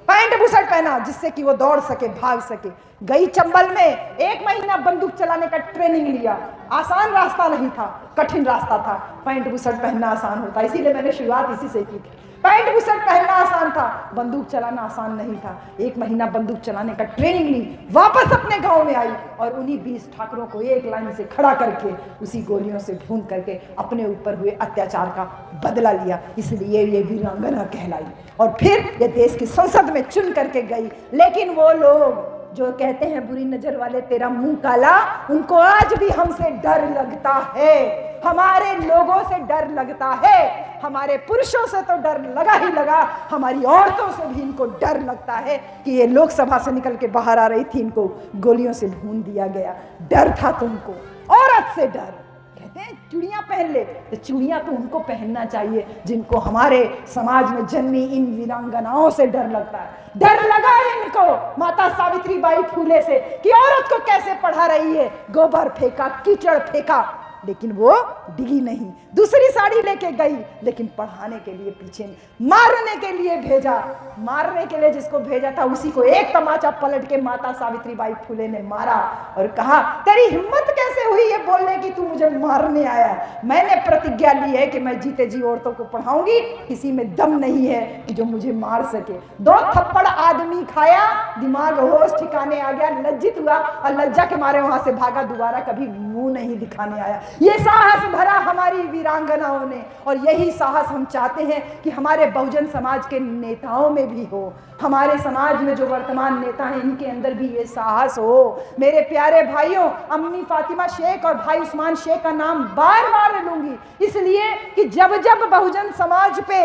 पैंट बुशर्ट पहना जिससे कि वो दौड़ सके, भाग सके। गई चंबल में 1 महीना बंदूक चलाने का ट्रेनिंग लिया। आसान रास्ता नहीं था, कठिन रास्ता था। पैंट बुशर्ट पहनना आसान होता, इसीलिए मैंने शुरुआत इसी से की थी। पैंट बुशर्ट पहनना आसान था, बंदूक चलाना आसान नहीं था। 1 महीना बंदूक चलाने का ट्रेनिंग ली, वापस अपने गांव में आई और उन्हीं 20 ठाकुरों को एक लाइन से खड़ा करके उसी गोलियों से भून करके अपने ऊपर हुए अत्याचार का बदला लिया। इसलिए ये वीरांगना कहलाई और फिर ये देश की संसद में चुन करके गई। लेकिन वो लोग जो कहते हैं बुरी नजर वाले तेरा मुंह काला, उनको आज भी हमसे डर लगता है, हमारे लोगों से डर लगता है। हमारे पुरुषों से तो डर लगा ही लगा, हमारी औरतों से भी इनको डर लगता है कि ये लोकसभा से निकल के बाहर आ रही थी, इनको गोलियों से भून दिया गया। डर था तुमको, औरत से डर। कहते हैं चूड़ियां पहन ले, तो चूड़ियां तो उनको पहनना चाहिए जिनको हमारे समाज में जन्मी इन वीरांगनाओं से डर लगता है। डर लगा इनको माता सावित्री बाई फूले से कि औरत को कैसे पढ़ा रही है। गोबर फेंका, कीचड़ फेंका, लेकिन वो डिगी नहीं। दूसरी साड़ी लेके गई, लेकिन पढ़ाने के लिए पीछे नहीं, मारने के लिए भेजा। मारने के लिए जिसको भेजा था उसी को एक तमाचा पलट के माता सावित्री बाई फूले ने मारा और कहा तेरी हिम्मत कैसे हुई ये बोलने की, तू मुझे मारने आया। मैंने प्रतिज्ञा ली है कि मैं जीते जी औरतों को पढ़ाऊंगी, किसी में दम नहीं है कि जो मुझे मार सके। 2 थप्पड़ आदमी खाया, दिमाग होश ठिकाने आ गया, लज्जित हुआ और लज्जा के मारे वहां से भागा, दोबारा कभी मुंह नहीं दिखाने आया। ये साहस भरा हमारी वीरांगनाओं ने, और यही साहस हम चाहते हैं कि हमारे बहुजन समाज के नेताओं में भी हो। हमारे समाज में जो वर्तमान नेता हैं इनके अंदर भी ये साहस हो। मेरे प्यारे भाइयों, अम्मी फातिमा शेख और भाई उस्मान शेख का नाम बार बार लूंगी, इसलिए कि जब जब बहुजन समाज पे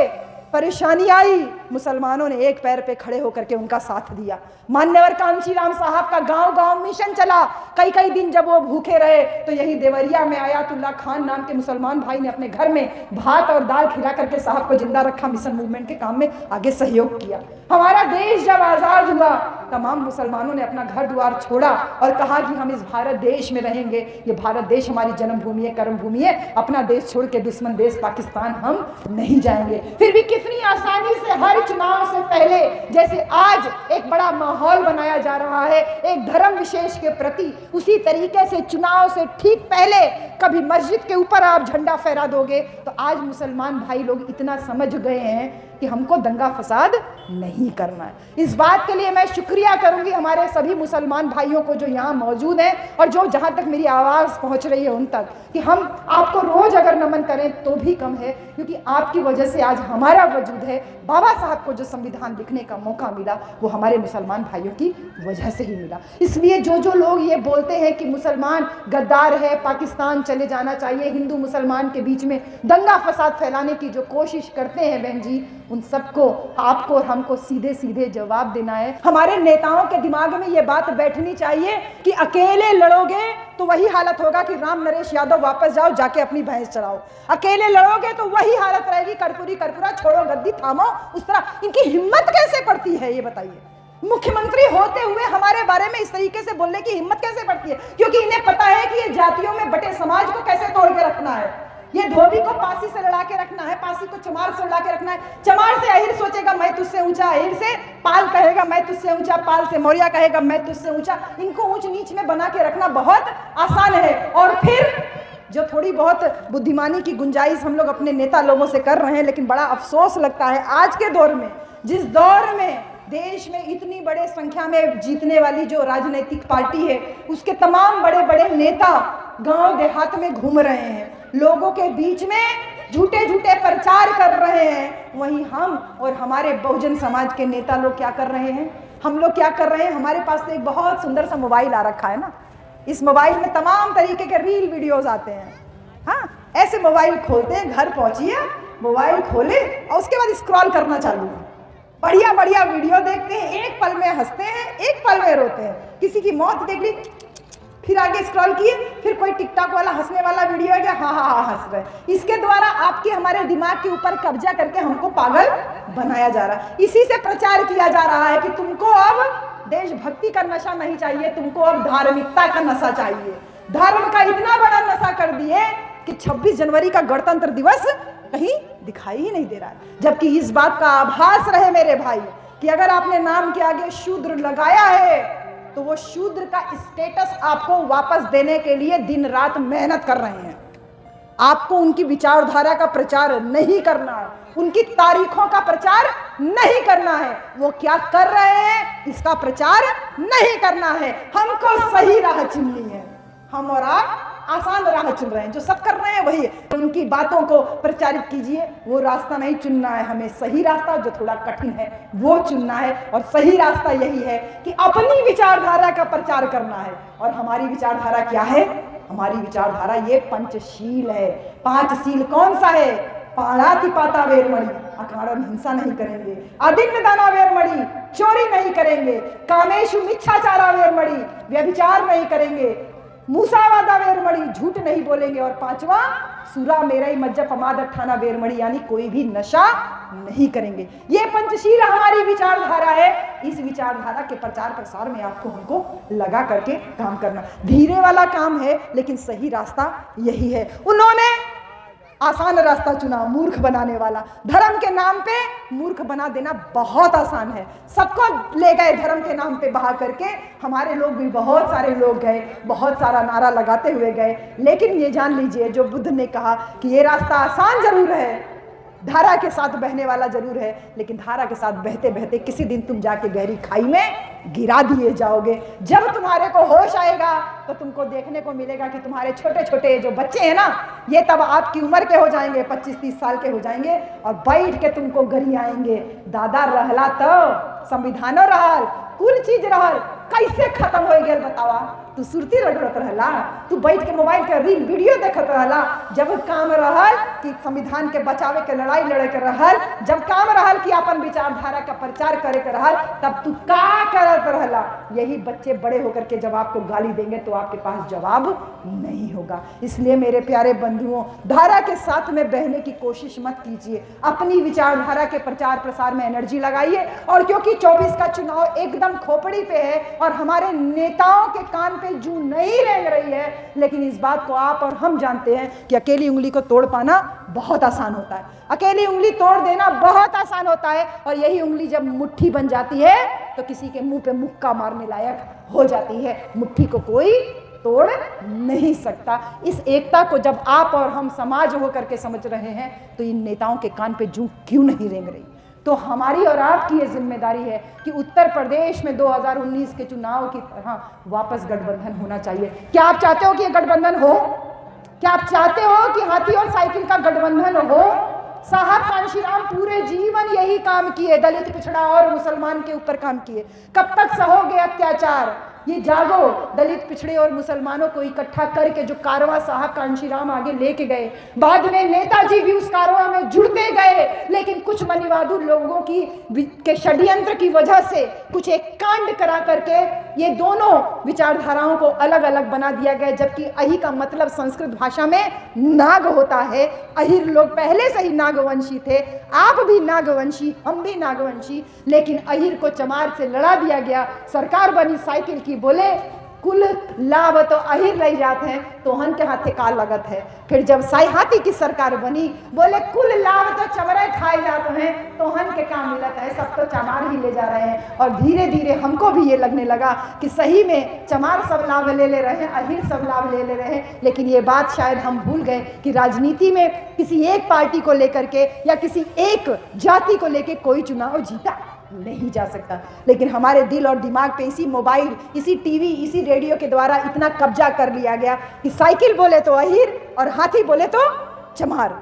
परेशानी आई, मुसलमानों ने एक पैर पे खड़े होकर के उनका साथ दिया। मान्यवर कांशीराम साहब का गांव गांव मिशन चला। कई कई दिन जब वो भूखे रहे तो यही देवरिया में आयातुल्ला खान नाम के मुसलमान भाई ने अपने घर में भात और दाल खिला करके साहब को जिंदा रखा, मिशन मूवमेंट के काम में आगे सहयोग किया। हमारा देश जब आजाद हुआ तमाम मुसलमानों ने अपना घर द्वार छोड़ा और कहा कि हम इस भारत देश में रहेंगे, ये भारत देश हमारी जन्मभूमि है, कर्मभूमि है, अपना देश छोड़ के दुश्मन देश पाकिस्तान हम नहीं जाएंगे। फिर भी कितनी आसानी से हर चुनाव से पहले, जैसे आज एक बड़ा माहौल बनाया जा रहा है एक धर्म विशेष के प्रति, उसी तरीके से चुनाव से ठीक पहले कभी मस्जिद के ऊपर आप झंडा फहरा दोगे तो आज मुसलमान भाई लोग इतना समझ गए हैं कि हमको दंगा फसाद नहीं करना है। इस बात के लिए मैं शुक्रिया करूंगी हमारे सभी मुसलमान भाइयों को जो यहाँ मौजूद हैं और जो जहाँ तक मेरी आवाज़ पहुँच रही है उन तक, कि हम आपको रोज़ अगर नमन करें तो भी कम है, क्योंकि आपकी वजह से आज हमारा वजूद है। बाबा साहब को जो संविधान लिखने का मौका मिला वो हमारे मुसलमान भाइयों की वजह से ही मिला। इसलिए जो जो लोग ये बोलते हैं कि मुसलमान गद्दार है, पाकिस्तान चले जाना चाहिए, हिंदू मुसलमान के बीच में दंगा फसाद फैलाने की जो कोशिश करते हैं बहन जी, उन सबको आपको और हमको सीधे सीधे जवाब देना है। हमारे नेताओं के दिमाग में ये बात बैठनी चाहिए कि अकेले लड़ोगे तो वही हालत होगा कि राम नरेश यादव वापस जाओ जाके अपनी भैंस चढ़ाओ। अकेले लड़ोगे तो वही हालत रहेगी कर्पूरी कर्पूरा छोड़ो गद्दी थामो। उस तरह इनकी हिम्मत कैसे पड़ती है ये बताइए? मुख्यमंत्री होते हुए हमारे बारे में इस तरीके से बोलने की हिम्मत कैसे पड़ती है? क्योंकि इन्हें पता है कि ये जातियों में बटे समाज को कैसे तोड़ के रखना है। ये धोबी को पासी से लड़ा के रखना है, पासी को चमार से लड़ा के रखना है, चमार से अहिर सोचेगा मैं तुझसे ऊंचा, अहिर से पाल कहेगा मैं तुझसे ऊंचा, पाल से मौर्या कहेगा मैं तुझसे ऊंचा। इनको ऊंच नीच में बना के रखना बहुत आसान है। और फिर जो थोड़ी बहुत बुद्धिमानी की गुंजाइश हम लोग अपने नेता लोगों से कर रहे हैं, लेकिन बड़ा अफसोस लगता है आज के दौर में, जिस दौर में देश में इतनी बड़े संख्या में जीतने वाली जो राजनीतिक पार्टी है उसके तमाम बड़े बड़े नेता गांव देहात में घूम रहे हैं, लोगों के बीच में झूठे झूठे प्रचार कर रहे हैं, वहीं हम और हमारे बहुजन समाज के नेता लोग क्या कर रहे हैं? हम लोग क्या कर रहे हैं? हमारे पास तो एक बहुत सुंदर सा मोबाइल आ रखा है ना, इस मोबाइल में तमाम तरीके के रील वीडियोस आते हैं। हाँ, ऐसे मोबाइल खोलते हैं, घर पहुंचिए, मोबाइल खोले और उसके बाद स्क्रॉल करना चालू है, बढ़िया बढ़िया वीडियो देखते हैं, एक पल में हंसते हैं, एक पल में रोते हैं। किसी की मौत देख ली, फिर आगे स्क्रॉल किए, फिर कोई टिकटॉक वाला हंसने वाला वीडियो है, हाँ हाँ हाँ हंस रहे। इसके द्वारा आपके हमारे दिमाग के ऊपर कब्जा करके हमको पागल बनाया जा रहा है। इसी से प्रचार किया जा रहा है कि तुमको अब देशभक्ति का नशा नहीं चाहिए, तुमको अब धार्मिकता का नशा चाहिए। धर्म का इतना बड़ा नशा कर दिए कि 26 जनवरी का गणतंत्र दिवस कहीं दिखाई ही नहीं दे रहा है। जबकि इस बात का आभास रहे मेरे भाई कि अगर आपने नाम के आगे शूद्र लगाया है तो वो शूद्र का स्टेटस आपको वापस देने के लिए दिन रात मेहनत कर रहे हैं। आपको उनकी विचारधारा का प्रचार नहीं करना है, उनकी तारीखों का प्रचार नहीं करना है। वो क्या कर रहे हैं इसका प्रचार नहीं करना है। हमको सही राह चुननी है। हम और आप आसान राह चुन रहे हैं, जो सब कर रहे हैं वही है। उनकी बातों को प्रचारित कीजिए, वो रास्ता नहीं चुनना है। हमें सही रास्ता जो थोड़ा कठिन है वो चुनना है। और सही रास्ता यही है कि अपनी विचारधारा का प्रचार करना है। और हमारी विचारधारा क्या है? हमारी विचारधारा ये पंचशील है। 5 शील कौन सा है? पाणातिपाता वेरमणि, अकारण हिंसा नहीं करेंगे, अदिन्न दाना वेरमणि, चोरी नहीं करेंगे, कामेशु मिच्छाचारा वेरमणि, व्यभिचार नहीं करेंगे, मूसावादा वेरमणि, झूठ नहीं बोलेंगे, और 5वां सुरा मेरा मज्जा पमाद ठाना वेरमणि, यानी कोई भी नशा नहीं करेंगे। ये पंचशील हमारी विचारधारा है। इस विचारधारा के प्रचार प्रसार में आपको हमको लगा करके काम करना, धीरे वाला काम है लेकिन सही रास्ता यही है। उन्होंने आसान रास्ता चुना, मूर्ख बनाने वाला। धर्म के नाम पे मूर्ख बना देना बहुत आसान है। सबको ले गए धर्म के नाम पे बहा करके। हमारे लोग भी बहुत सारे लोग गए, बहुत सारा नारा लगाते हुए गए, लेकिन ये जान लीजिए जो बुद्ध ने कहा कि ये रास्ता आसान जरूर है, धारा के साथ बहने वाला जरूर है, लेकिन धारा के साथ बहते बहते किसी दिन तुम जाके गहरी खाई में गिरा दिए जाओगे। जब तुम्हारे को होश आएगा तो तुमको देखने को मिलेगा कि तुम्हारे छोटे छोटे जो बच्चे हैं ना, ये तब आपकी उम्र के हो जाएंगे, 25-30 साल के हो जाएंगे, और बैठ के तुमको गरी आएंगे, दादा रहला तो संविधानो रहल, कुल चीज रहल, कैसे खत्म हो गया बतावा? तू सुरती रगड़त रहला, तू बैठ के मोबाइल के रील वीडियो देखत रहला। जब काम रहल कि संविधान के बचावे के लड़ाई लड़े के रहल, जब काम रहल कि अपन विचारधारा का प्रचार करे के रहल, तब तू का करत रहला? यही बच्चे बड़े होकर के जब आपको गाली देंगे तो आपके पास जवाब नहीं होगा। इसलिए मेरे प्यारे बंधुओं, धारा के साथ में बहने की कोशिश मत कीजिए। अपनी विचारधारा के प्रचार प्रसार में एनर्जी लगाइए। और क्योंकि 24 का चुनाव एकदम खोपड़ी पे है और हमारे नेताओं के कान पे जू नहीं रेंग रही है, लेकिन इस बात को आप और हम जानते हैं कि अकेली उंगली को तोड़ पाना बहुत आसान होता है, अकेली उंगली तोड़ देना बहुत आसान होता है। और यही उंगली जब मुट्ठी बन जाती है तो किसी के मुंह पे मुक्का मारने लायक हो जाती है। मुट्ठी को कोई तोड़ नहीं सकता। इस एकता को जब आप और हम समाज होकर के समझ रहे हैं तो इन नेताओं के कान पे जू क्यों नहीं रेंग रही? तो हमारी और आपकी ये जिम्मेदारी है कि उत्तर प्रदेश में 2019 के चुनाव की तरह वापस गठबंधन होना चाहिए। क्या आप चाहते हो कि ये गठबंधन हो? क्या आप चाहते हो कि हाथी और साइकिल का गठबंधन हो? साहब कांशीराम पूरे जीवन यही काम किए, दलित, पिछड़ा और मुसलमान के ऊपर काम किए। कब तक सहोगे अत्याचार? ये जागो, दलित, पिछड़े और मुसलमानों को इकट्ठा करके जो कारवां साहब कांशीराम आगे लेके गए, बाद में नेताजी भी उस कारवां में जुड़ते गए, लेकिन कुछ मनीवादू लोगों के षड्यंत्र की वजह से कुछ एक कांड करा करके ये दोनों विचारधाराओं को अलग अलग बना दिया गया। जबकि अहि का मतलब संस्कृत भाषा में नाग होता है। अहिर लोग पहले से ही नागवंशी थे, आप भी नागवंशी, हम भी नागवंशी, लेकिन अहिर को चमार से लड़ा दिया गया। सरकार बनी साइकिल की, बोले कुल लाभ तो अहिर रह जाते हैं, तोहन के हाथे का लगत है। फिर जब साई हाथी की सरकार बनी, बोले कुल लाभ तो चमड़े खाए जाते हैं, तोहन के काम मिलत है, सब तो चमार ही ले जा रहे हैं। और धीरे धीरे हमको भी ये लगने लगा कि सही में चमार सब लाभ ले रहे हैं, अहिर सब लाभ ले रहे हैं। लेकिन ये बात शायद हम भूल गए कि राजनीति में किसी एक पार्टी को लेकर के या किसी एक जाति को लेकर कोई चुनाव जीता नहीं जा सकता। लेकिन हमारे दिल और दिमाग पे इसी मोबाइल, इसी टीवी, इसी रेडियो के द्वारा इतना कब्जा कर लिया गया कि साइकिल बोले तो अहिर और हाथी बोले तो चमार।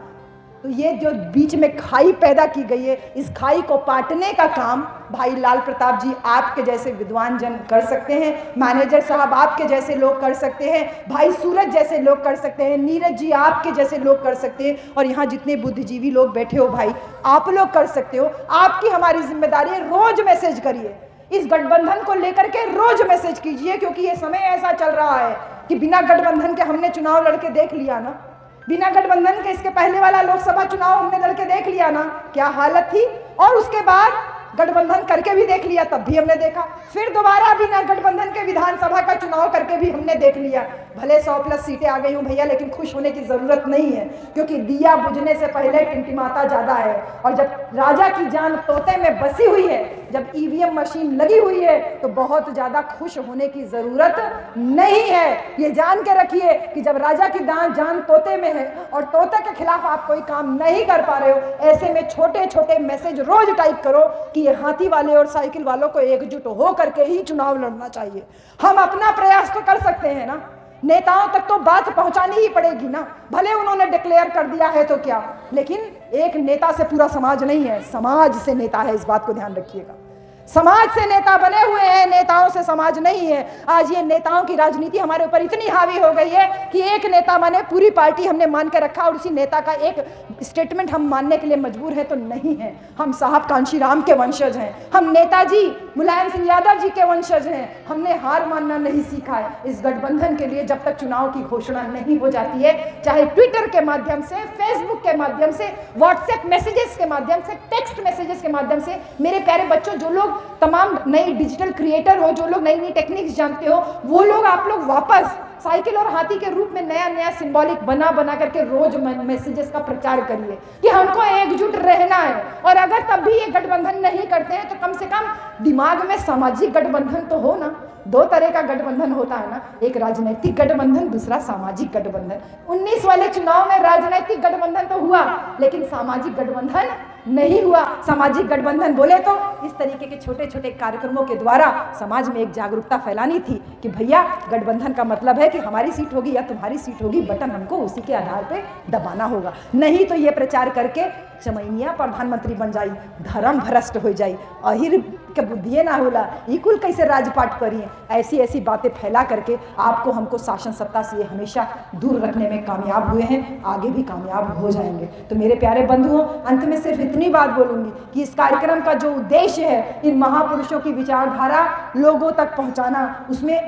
तो ये जो बीच में खाई पैदा की गई है, इस खाई को पाटने का काम भाई लाल प्रताप जी आपके जैसे विद्वान जन कर सकते हैं, मैनेजर साहब आपके जैसे लोग कर सकते हैं, भाई सूरज जैसे लोग कर सकते हैं, नीरज जी आपके जैसे लोग कर सकते हैं, और यहाँ जितने बुद्धिजीवी लोग बैठे हो भाई आप लोग कर सकते हो। आपकी हमारी जिम्मेदारी है, रोज मैसेज करिए, इस गठबंधन को लेकर के रोज मैसेज कीजिए। क्योंकि ये समय ऐसा चल रहा है कि बिना गठबंधन के हमने चुनाव लड़के देख लिया ना, बिना गठबंधन के इसके पहले वाला लोकसभा चुनाव हमने लड़के देख लिया ना, क्या हालत थी। और उसके बाद गठबंधन करके भी देख लिया, तब भी हमने देखा। फिर दोबारा बिना गठबंधन के विधानसभा का चुनाव करके भी हमने देख लिया। भले 100+ सीटें आ गई हूँ भैया, लेकिन खुश होने की जरूरत नहीं है, क्योंकि दिया बुझने से पहले टिमटिमाता ज्यादा है। और जब राजा की जान तोते में बसी हुई है, जब ईवीएम मशीन लगी हुई है, तो बहुत ज्यादा खुश होने की जरूरत नहीं है। ये जान के रखिए कि जब राजा की जान तोते में है और तोते के खिलाफ आप कोई काम नहीं कर पा रहे हो, ऐसे में छोटे छोटे मैसेज रोज टाइप करो कि ये हाथी वाले और साइकिल वालों को एकजुट हो करके ही चुनाव लड़ना चाहिए। हम अपना प्रयास तो कर सकते हैं ना, नेताओं तक तो बात पहुंचानी ही पड़ेगी ना। भले उन्होंने डिक्लेयर कर दिया है तो क्या, लेकिन एक नेता से पूरा समाज नहीं है, समाज से नेता है, इस बात को ध्यान रखिएगा। समाज से नेता बने हुए हैं, नेताओं से समाज नहीं है। आज ये नेताओं की राजनीति हमारे ऊपर इतनी हावी हो गई है कि एक नेता माने पूरी पार्टी हमने मान के रखा, और उसी नेता का एक स्टेटमेंट हम मानने के लिए मजबूर है तो नहीं है। हम साहब कांशीराम के वंशज हैं, हम नेताजी मुलायम सिंह यादव जी के वंशज हैं। हमने हार मानना नहीं सीखा है। इस गठबंधन के लिए जब तक चुनाव की घोषणा नहीं हो जाती है, चाहे ट्विटर के माध्यम से, फेसबुक के माध्यम से, व्हाट्सएप मैसेजेस के माध्यम से, टेक्स्ट मैसेजेस के माध्यम से, मेरे प्यारे बच्चों, जो लोग तमाम नए डिजिटल क्रिएटर हो, जो लोग नई नई टेक्निक्स जानते हो, वो लोग आप लोग वापस साइकिल और हाथी के रूप में नया नया सिंबॉलिक बना बना करके रोज मैसेजेस का प्रचार करिए कि हमको एकजुट रहना है। और अगर तब भी ये गठबंधन नहीं करते हैं तो कम से कम दिमाग में सामाजिक गठबंधन तो हो ना। दो तरह का गठबंधन होता है ना, एक राजनीतिक गठबंधन, दूसरा सामाजिक गठबंधन। 19 वाले चुनाव में राजनीतिक गठबंधन तो हुआ, लेकिन सामाजिक गठबंधन नहीं हुआ। सामाजिक गठबंधन बोले तो इस तरीके के छोटे छोटे कार्यक्रमों के द्वारा समाज में एक जागरूकता फैलानी थी कि भैया गठबंधन का मतलब है कि हमारी सीट होगी या तुम्हारी सीट होगी, बटन हमको उसी के आधार पे दबाना होगा। नहीं तो ये प्रचार करके चमैनिया प्रधानमंत्री बन जाई, धर्म भ्रष्ट हो जाई, अहिर के बुद्धिए ना होला, इकुल कैसे राजपाट करिए, ऐसी ऐसी बातें फैला करके आपको हमको शासन सत्ता से हमेशा दूर रखने में कामयाब हुए हैं, आगे भी कामयाब हो जाएंगे। तो मेरे प्यारे बंधुओं, अंत में सिर्फ इतनी बात बोलूंगी कि इस कार्यक्रम का जो उद्देश्य है इन महापुरुषों की विचारधारा लोगों तक पहुंचाना, उसमें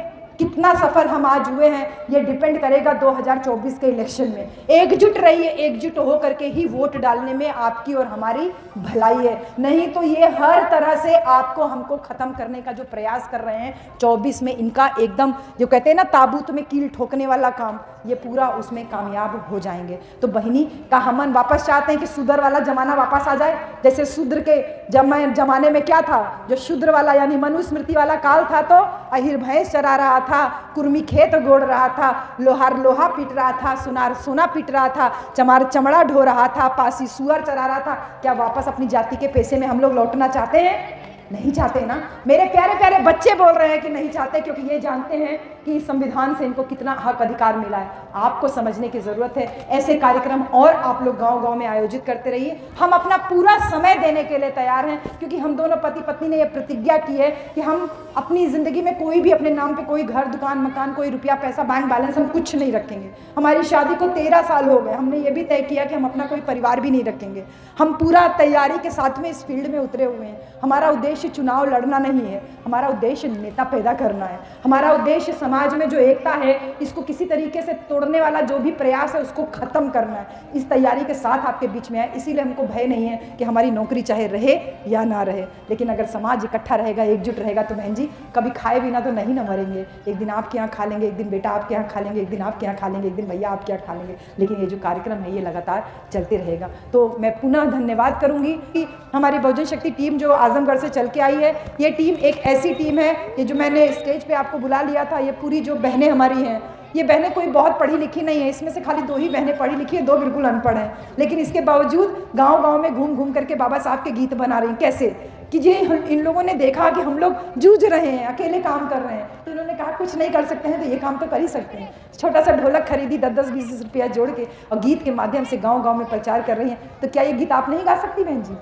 कितना सफल हम आज हुए हैं ये डिपेंड करेगा 2024 के इलेक्शन में। एकजुट रहिए, एकजुट हो करके ही वोट डालने में आपकी और हमारी भलाई है। नहीं तो ये हर तरह से आपको हमको ख़त्म करने का जो प्रयास कर रहे हैं 24 में, इनका एकदम जो कहते हैं ना ताबूत में कील ठोकने वाला काम, ये पूरा उसमें कामयाब हो जाएंगे। तो बहिनी का हमन वापस चाहते हैं कि शूद्र वाला ज़माना वापस आ जाए। जैसे शूद्र के जमाने में क्या था, जो शूद्र वाला यानी मनुस्मृति वाला काल था, तो अहिर भैंस चरा रहा था, कुर्मी खेत गोड़ रहा था, लोहार लोहा पीट रहा था, सुनार सोना पीट रहा था, चमार चमड़ा ढो रहा था, पासी सुअर चरा रहा था। क्या वापस अपनी जाति के पेशे में हम लोग लौटना चाहते हैं? नहीं चाहते ना। मेरे प्यारे प्यारे बच्चे बोल रहे हैं कि नहीं चाहते, क्योंकि ये जानते हैं कि संविधान से इनको कितना हक अधिकार मिला है। आपको समझने की ज़रूरत है। ऐसे कार्यक्रम और आप लोग गांव-गांव में आयोजित करते रहिए। हम अपना पूरा समय देने के लिए तैयार हैं, क्योंकि हम दोनों पति पत्नी ने यह प्रतिज्ञा की है कि हम अपनी ज़िंदगी में कोई भी अपने नाम पे कोई घर दुकान मकान कोई रुपया पैसा बैंक बैलेंस हम कुछ नहीं रखेंगे। हमारी शादी को 13 साल हो गए, हमने ये भी तय किया कि हम अपना कोई परिवार भी नहीं रखेंगे। हम पूरा तैयारी के साथ में इस फील्ड में उतरे हुए हैं। हमारा उद्देश्य चुनाव लड़ना नहीं है, हमारा उद्देश्य नेता पैदा करना है। हमारा उद्देश्य समाज में जो एकता है इसको किसी तरीके से तोड़ने वाला जो भी प्रयास है उसको ख़त्म करना है। इस तैयारी के साथ आपके बीच में है, इसीलिए हमको भय नहीं है कि हमारी नौकरी चाहे रहे या ना रहे, लेकिन अगर समाज इकट्ठा रहेगा, एकजुट रहेगा, तो बहन जी कभी खाए बिना तो नहीं ना मरेंगे। एक दिन आपके यहाँ खा लेंगे, एक दिन बेटा आपके यहाँ खा लेंगे, एक दिन आपके यहाँ खा लेंगे, एक दिन भैया आपके यहाँ खा लेंगे, लेकिन ये जो कार्यक्रम है ये लगातार चलते रहेगा। तो मैं पुनः धन्यवाद करूँगी कि हमारी बहुजन शक्ति टीम जो आजमगढ़ से चल के आई है, ये टीम एक ऐसी टीम है, ये जो मैंने स्टेज पे आपको बुला लिया था, ये पूरी जो बहनें हमारी हैं, ये बहनें कोई बहुत पढ़ी लिखी नहीं है। इसमें से खाली 2 ही बहनें पढ़ी लिखी है, 2 बिल्कुल अनपढ़ हैं, लेकिन इसके बावजूद गांव-गांव में घूम घूम करके बाबा साहब के गीत बना रही हैं। कैसे कि ये इन लोगों ने देखा कि हम लोग जूझ रहे हैं, अकेले काम कर रहे हैं, तो इन्होंने कहा कुछ नहीं कर सकते हैं तो ये काम तो कर ही सकते हैं। छोटा सा ढोलक खरीदी 10-10-20 रुपया जोड़ के और गीत के माध्यम से गाँव-गाँव में प्रचार कर रही हैं। तो क्या ये गीत आप नहीं गा सकती बहन जी?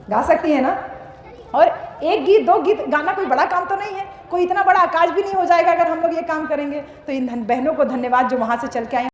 गा सकती है ना। और एक गीत 2 गीत गाना कोई बड़ा काम तो नहीं है, कोई इतना बड़ा आकाश भी नहीं हो जाएगा अगर हम लोग ये काम करेंगे। तो इन बहनों को धन्यवाद जो वहाँ से चल के आए।